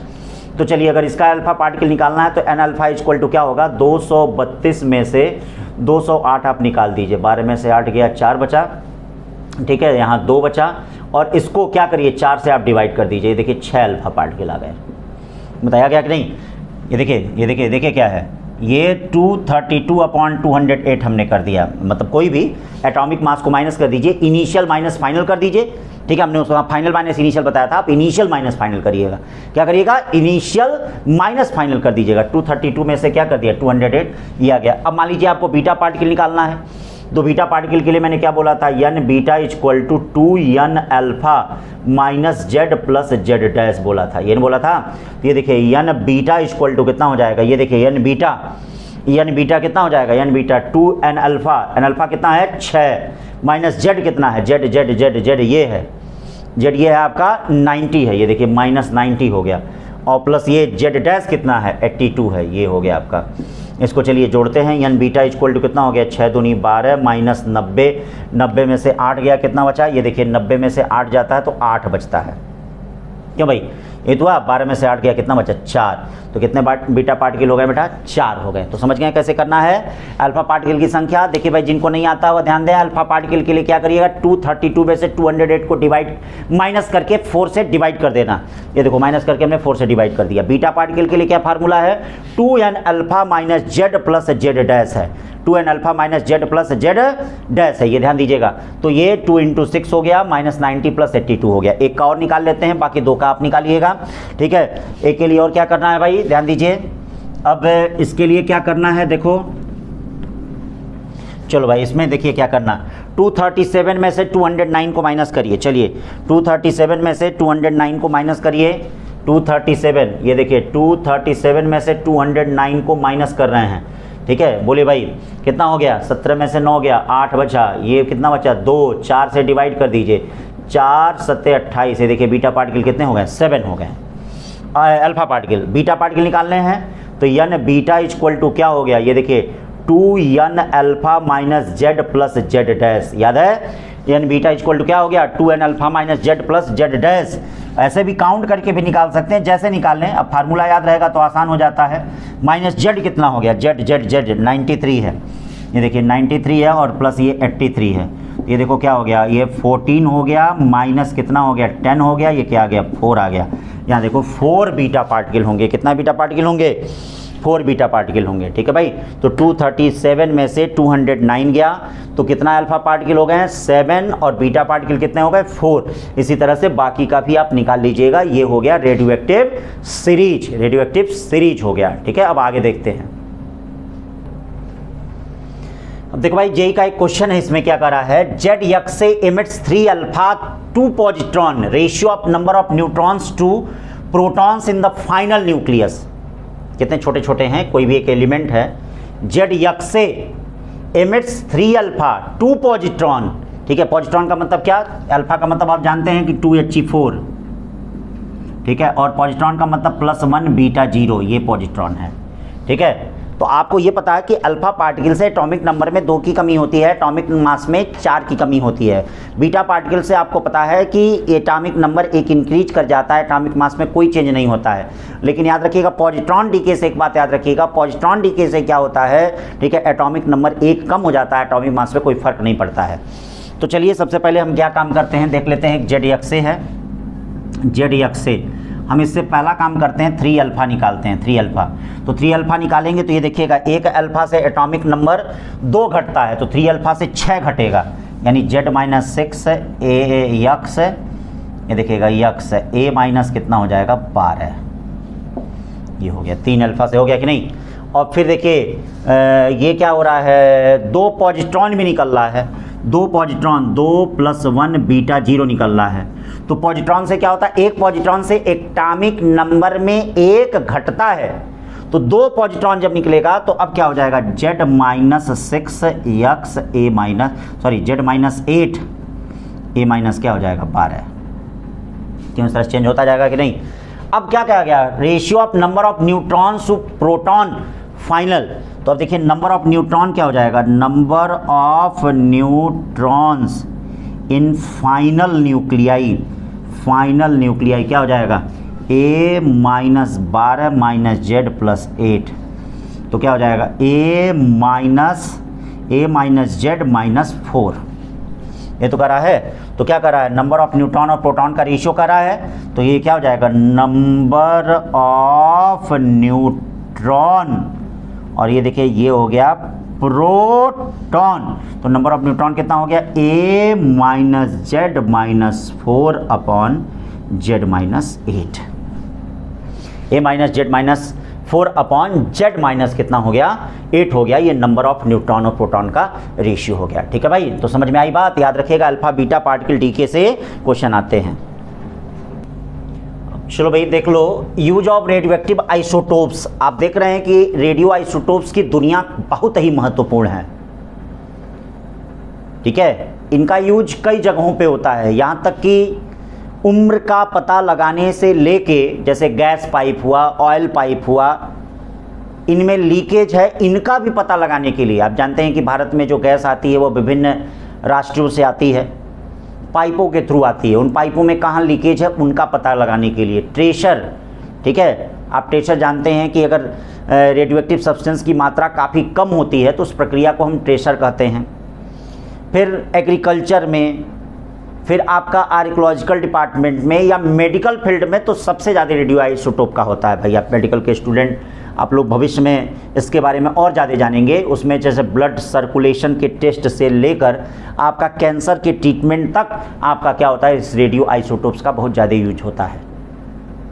तो चलिए अगर इसका अल्फा पार्टिकल निकालना है तो n अल्फा = क्या होगा, 232 में से 208 आप निकाल दीजिए, 12 में से 8 गया, 4 बचा, ठीक है, यहाँ 2 बचा, और इसको क्या करिए 4 से आप डिवाइड कर दीजिए, देखिए 6 अल्फा पार्टिकल आ गए। बताया गया कि नहीं? ये देखिए क्या है, ये 232/208 हमने कर दिया, मतलब कोई भी एटॉमिक मास को माइनस कर दीजिए, इनिशियल माइनस फाइनल कर दीजिए, ठीक है, हमने उसका फाइनल माइनस इनिशियल बताया था, आप इनिशियल माइनस फाइनल करिएगा। क्या करिएगा, इनिशियल माइनस फाइनल कर दीजिएगा। 232 में से क्या कर दिया, 208 ये आ गया। अब मान लीजिए आपको बीटा पार्टिकल निकालना है, तो बीटा पार्टिकल के लिए मैंने क्या बोला था, n beta = 2n alpha - z + z' बोला था, ये बोला था। ये देखिए n बीटा = कितना हो जाएगा, ये देखिए n बीटा कितना हो जाएगा, n beta 2n alpha, n alpha कितना है 6 माइनस z कितना है, z ये है, z ये है आपका 90 है, ये देखिए -90 हो गया, और प्लस ये z' कितना है 82 है, ये हो गया आपका। इसको चलिए जोड़ते हैं, n बीटा = कितना हो गया, 6 दूनी 12 माइनस 90, 90 में से 8 गया, कितना बचा, ये देखिए 90 में से 8 जाता है तो 8 बचता है। क्यों भाई, ये तो 12 में से 8 गया, कितना बचा 4, तो कितने बीटा पार्टिकल हो गए बेटा, 4 हो गए। तो समझ गए कैसे करना है अल्फा पार्टिकल की संख्या। देखिए भाई जिनको नहीं आता वो ध्यान दें, अल्फा पार्टिकल के लिए क्या करिएगा, 232 में से 208 को डिवाइड माइनस करके 4 से डिवाइड कर देना। ये देखो माइनस करके हमने 4 से डिवाइड कर दिया। बीटा पार्टिकल के लिए क्या फार्मूला है, 2n अल्फा - z + z' है, 2n अल्फा - z + z' है, ये ध्यान दीजिएगा। तो ये 2 × 6 हो गया, -90 + 82 हो गया। एक का और निकाल लेते हैं, बाकी 2 का आप निकालिएगा, ठीक है। एक के लिए और क्या करना है भाई, ध्यान दीजिए। अब इसके लिए क्या करना है, देखो चलो भाई इसमें देखिए क्या करना, 237 में से 209 को माइनस करिए। चलिए 237 में से 209 को माइनस करिए। 237, ये देखिए 237 में से 209 को माइनस कर रहे हैं, ठीक है। बोले भाई कितना हो गया, 17 में से 9 गया, 8 बचा, ये कितना बचा 2, 4 से डिवाइड कर दीजिए, 4 7 28। ये देखिए बीटा पार्टिकल कितने हो गए, 7 हो गए। अल्फा पार्टिकल, बीटा पार्टिकल निकालने हैं तो यन बीटा इक्वल टू क्या हो गया, ये देखिए 2n alpha minus Z plus Z dash, याद है एन बीटा इक्वल टू क्या हो गया, 2n alpha minus Z plus Z dash. ऐसे भी काउंट करके भी निकाल सकते हैं, जैसे निकाल लें, अब फार्मूला याद रहेगा तो आसान हो जाता है। माइनस जेड कितना हो गया, जेड जेड जेड 93 है, ये देखिए 93 है और प्लस ये 83 है, ये देखो क्या हो गया, ये 14 हो गया, माइनस कितना हो गया 10 हो गया, ये क्या आ गया 4 आ गया। यहाँ देखो 4 बीटा पार्टिकल होंगे, कितना बीटा पार्टिकल होंगे, 4 बीटा पार्टिकल होंगे, ठीक है भाई। तो 237 में से 209 गया तो कितना अल्फा पार्टिकल हो गए हैं, 7, और बीटा पार्टिकल कितने हो गए 4। इसी तरह से बाकी का भी आप निकाल लीजिएगा। ये हो गया रेडियोएक्टिव सीरीज, रेडियोएक्टिव सीरीज हो गया, ठीक है। अब आगे देखते हैं। अब देखो भाई जेई का एक क्वेश्चन है, इसमें क्या करा है, जेड यक्स से emits 3 alpha 2 positron, ratio of number of neutrons to protons in the final nucleus. कितने छोटे छोटे हैं, कोई भी एक एलिमेंट है, जेड यक्स से इमिट्स 3 अल्फा 2 पॉजिट्रॉन, ठीक है। पॉजिट्रॉन का मतलब क्या, अल्फा का मतलब आप जानते हैं कि 2He4, ठीक है, और पॉजिट्रॉन का मतलब +1 बीटा 0, ये पॉजिट्रॉन है, ठीक है। तो आपको ये पता है कि अल्फा पार्टिकल से एटॉमिक नंबर में 2 की कमी होती है, एटॉमिक मास में 4 की कमी होती है। बीटा पार्टिकल से आपको पता है कि एटॉमिक नंबर 1 इंक्रीज कर जाता है, एटॉमिक मास में कोई चेंज नहीं होता है। लेकिन याद रखिएगा पॉजिट्रॉन डीके से एक बात याद रखिएगा, पॉजिट्रॉन डीके से क्या होता है, ठीक है, एटॉमिक नंबर 1 कम हो जाता है, एटॉमिक मास में कोई फर्क नहीं पड़ता है। तो चलिए सबसे पहले हम क्या काम करते हैं देख लेते हैं। जेड यक्स से है, जेड यक्स से हम इससे पहला काम करते हैं 3 अल्फा निकालते हैं, 3 अल्फा। तो 3 अल्फा निकालेंगे तो ये देखिएगा 1 अल्फा से एटॉमिक नंबर 2 घटता है, तो 3 अल्फा से 6 घटेगा, यानी Z-6 ए यक्स, ये देखिएगा यक्स ए माइनस कितना हो जाएगा 12, ये हो गया 3 अल्फा से, हो गया कि नहीं। और फिर देखिए ये क्या हो रहा है, 2 पॉजिट्रॉन भी निकल रहा है, 2 पॉजिट्रॉन, 2 + 1 बीटा 0 निकल रहा है। तो पॉजिट्रॉन से क्या होता है, एक पॉजिट्रॉन से एटॉमिक नंबर में 1 घटता है, तो 2 पॉजिट्रॉन जब निकलेगा तो अब क्या हो जाएगा, Z-6 यक्स ए माइनस, सॉरी Z-8 ए माइनस क्या हो जाएगा 12, क्यों सर चेंज होता जाएगा कि नहीं। अब क्या कहा गया, ratio of number of neutrons to proton final. तो अब देखिए नंबर ऑफ न्यूट्रॉन क्या हो जाएगा, number of neutrons in final nuclei, final nuclei क्या हो जाएगा, A - 12 - Z+8, तो क्या हो जाएगा A - Z-4, ये तो करा है। तो क्या करा है, नंबर ऑफ न्यूट्रॉन और प्रोटॉन का रेशियो करा है, तो ये क्या हो जाएगा, नंबर ऑफ न्यूट्रॉन, और ये देखिए ये हो गया प्रोटॉन। तो नंबर ऑफ न्यूट्रॉन कितना हो गया, A - Z-4 upon Z-8, A - Z-4 upon Z- कितना हो गया 8 हो गया। ये नंबर ऑफ न्यूट्रॉन और प्रोटॉन का रेशियो हो गया, ठीक है भाई। तो समझ में आई बात, याद रखिएगा अल्फा बीटा पार्टिकल डीके से क्वेश्चन आते हैं। चलो भाई देख लो, यूज ऑफ रेडियोएक्टिव आइसोटोप्स। आप देख रहे हैं कि रेडियो आइसोटोप्स की दुनिया बहुत ही महत्वपूर्ण है, ठीक है। इनका यूज कई जगहों पे होता है, यहाँ तक कि उम्र का पता लगाने से लेके, जैसे गैस पाइप हुआ, ऑयल पाइप हुआ, इनमें लीकेज है, इनका भी पता लगाने के लिए। आप जानते हैं कि भारत में जो गैस आती है वो विभिन्न राष्ट्रों से आती है, पाइपों के थ्रू आती है, उन पाइपों में कहाँ लीकेज है उनका पता लगाने के लिए ट्रेशर, ठीक है। आप ट्रेशर जानते हैं कि अगर रेडियोएक्टिव सब्सटेंस की मात्रा काफ़ी कम होती है तो उस प्रक्रिया को हम ट्रेशर कहते हैं। फिर एग्रीकल्चर में, फिर आपका आर्कियोलॉजिकल डिपार्टमेंट में या मेडिकल फील्ड में तो सबसे ज़्यादा रेडियो आइसोटोप का होता है भाई। आप मेडिकल के स्टूडेंट, आप लोग भविष्य में इसके बारे में और ज़्यादा जानेंगे। उसमें जैसे ब्लड सर्कुलेशन के टेस्ट से लेकर आपका कैंसर के ट्रीटमेंट तक आपका क्या होता है, इस रेडियो आइसोटोप्स का बहुत ज़्यादा यूज होता है।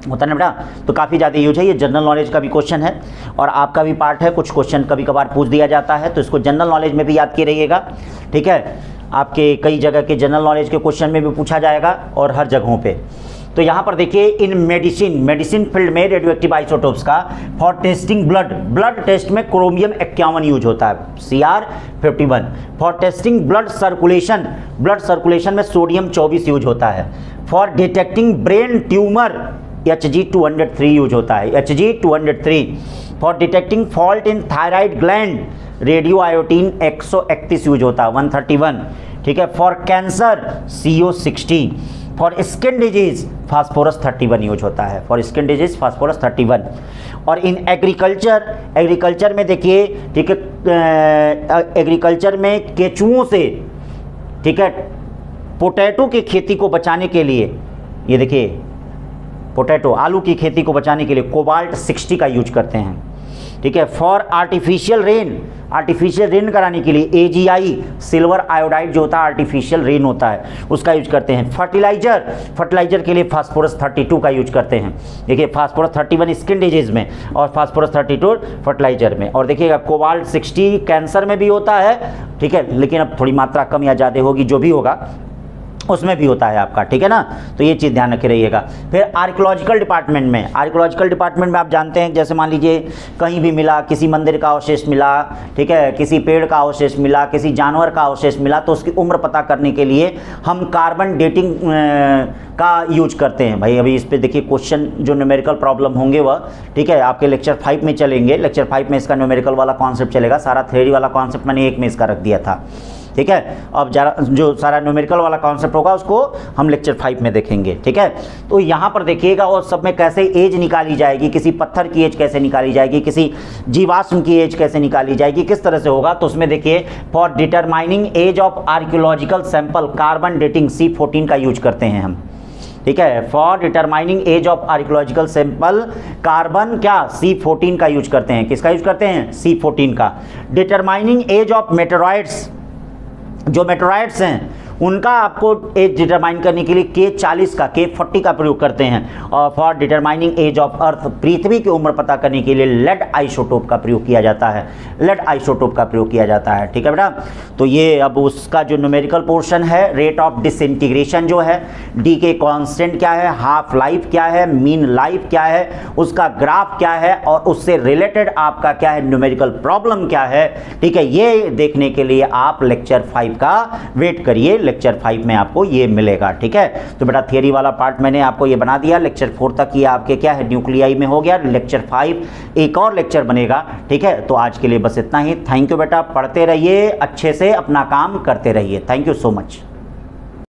होता है ना बेटा, तो काफ़ी ज़्यादा यूज है। ये जनरल नॉलेज का भी क्वेश्चन है और आपका भी पार्ट है, कुछ क्वेश्चन कभी कभार पूछ दिया जाता है, तो इसको जनरल नॉलेज में भी याद किए रहिएगा, ठीक है। आपके कई जगह के जनरल नॉलेज के क्वेश्चन में भी पूछा जाएगा और हर जगहों पे। तो यहाँ पर देखिए, इन मेडिसिन फील्ड में रेडियो एक्टिव आइसोटोप्स का फॉर टेस्टिंग ब्लड टेस्ट में क्रोमियम 51 यूज होता है, Cr51। For testing blood circulation में सोडियम 24 यूज होता है। For detecting brain tumour Hg203 use होता है, Hg203। For detecting fault in thyroid gland radio iodine 131 use होता है, 131, ठीक है। For cancer CO60। For skin disease phosphorus 31 use होता है, फॉर स्किन डिजीज फास्फोरस 31। और इन एग्रीकल्चर में देखिए, ठीक है, एग्रीकल्चर में केचुओं से, ठीक है, पोटैटो की खेती को बचाने के लिए, ये देखिए पोटैटो आलू की खेती को बचाने के लिए कोबाल्ट 60 का यूज करते हैं, ठीक है। फॉर आर्टिफिशियल रेन कराने के लिए AgI सिल्वर आयोडाइड जो होता है आर्टिफिशियल रेन होता है, उसका यूज करते हैं। फर्टिलाइजर के लिए फास्फोरस 32 का यूज करते हैं, देखिए फास्फोरस 31 स्किन डिजीज में और फास्फोरस 32 फर्टिलाइजर में। और देखिएगा कोबाल्ट 60 कैंसर में भी होता है, ठीक है, लेकिन अब थोड़ी मात्रा कम या ज़्यादा होगी, जो भी होगा उसमें भी होता है आपका, ठीक है ना। तो ये चीज़ ध्यान रखे रहिएगा। फिर आर्कियोलॉजिकल डिपार्टमेंट में आप जानते हैं, जैसे मान लीजिए कहीं भी मिला, किसी मंदिर का अवशेष मिला, ठीक है, किसी पेड़ का अवशेष मिला, किसी जानवर का अवशेष मिला, तो उसकी उम्र पता करने के लिए हम कार्बन डेटिंग का यूज करते हैं। भाई अभी इस पर देखिए क्वेश्चन जो न्यूमेरिकल प्रॉब्लम होंगे वह, ठीक है, आपके लेक्चर 5 में चलेंगे। लेक्चर 5 में इसका न्यूमेरिकल वाला कॉन्सेप्ट चलेगा, सारा थ्योरी वाला कॉन्सेप्ट मैंने एक में इसका रख दिया था, ठीक है। अब जो सारा न्यूमेरिकल वाला कॉन्सेप्ट होगा उसको हम लेक्चर 5 में देखेंगे, ठीक है। तो यहाँ पर देखिएगा और सब में कैसे एज निकाली जाएगी, किसी पत्थर की एज कैसे निकाली जाएगी, किसी जीवाश्म की एज कैसे निकाली जाएगी, किस तरह से होगा। तो उसमें देखिए for determining age of archaeological sample carbon dating C14 का यूज करते हैं हम, ठीक है। For determining age of archaeological sample carbon क्या C14 का यूज करते हैं, किसका यूज करते हैं, C14 का। डिटरमाइनिंग एज ऑफ मेटेरॉइड्स, जो मेटेरॉइड्स हैं उनका आपको एज डिटरमाइन करने के लिए K40 का K40 का प्रयोग करते हैं। और for determining age of earth, पृथ्वी की उम्र पता करने के लिए लेड आइसोटोप का प्रयोग किया जाता है, ठीक है बेटा। तो ये अब उसका जो न्यूमेरिकल पोर्शन है, रेट ऑफ डिसइंटीग्रेशन जो है, डी के कॉन्स्टेंट क्या है, हाफ लाइफ क्या है, मीन लाइफ क्या है, उसका ग्राफ क्या है और उससे रिलेटेड आपका क्या है न्यूमेरिकल प्रॉब्लम क्या है, ठीक है। ये देखने के लिए आप लेक्चर 5 का वेट करिए, लेक्चर 5 में आपको ये मिलेगा, ठीक है। तो बेटा थियरी वाला पार्ट मैंने आपको ये बना दिया, लेक्चर 4 तक ये आपके क्या है न्यूक्लियाई में हो गया। लेक्चर 5 एक और लेक्चर बनेगा, ठीक है। तो आज के लिए बस इतना ही। थैंक यू बेटा, पढ़ते रहिए, अच्छे से अपना काम करते रहिए। Thank you so much.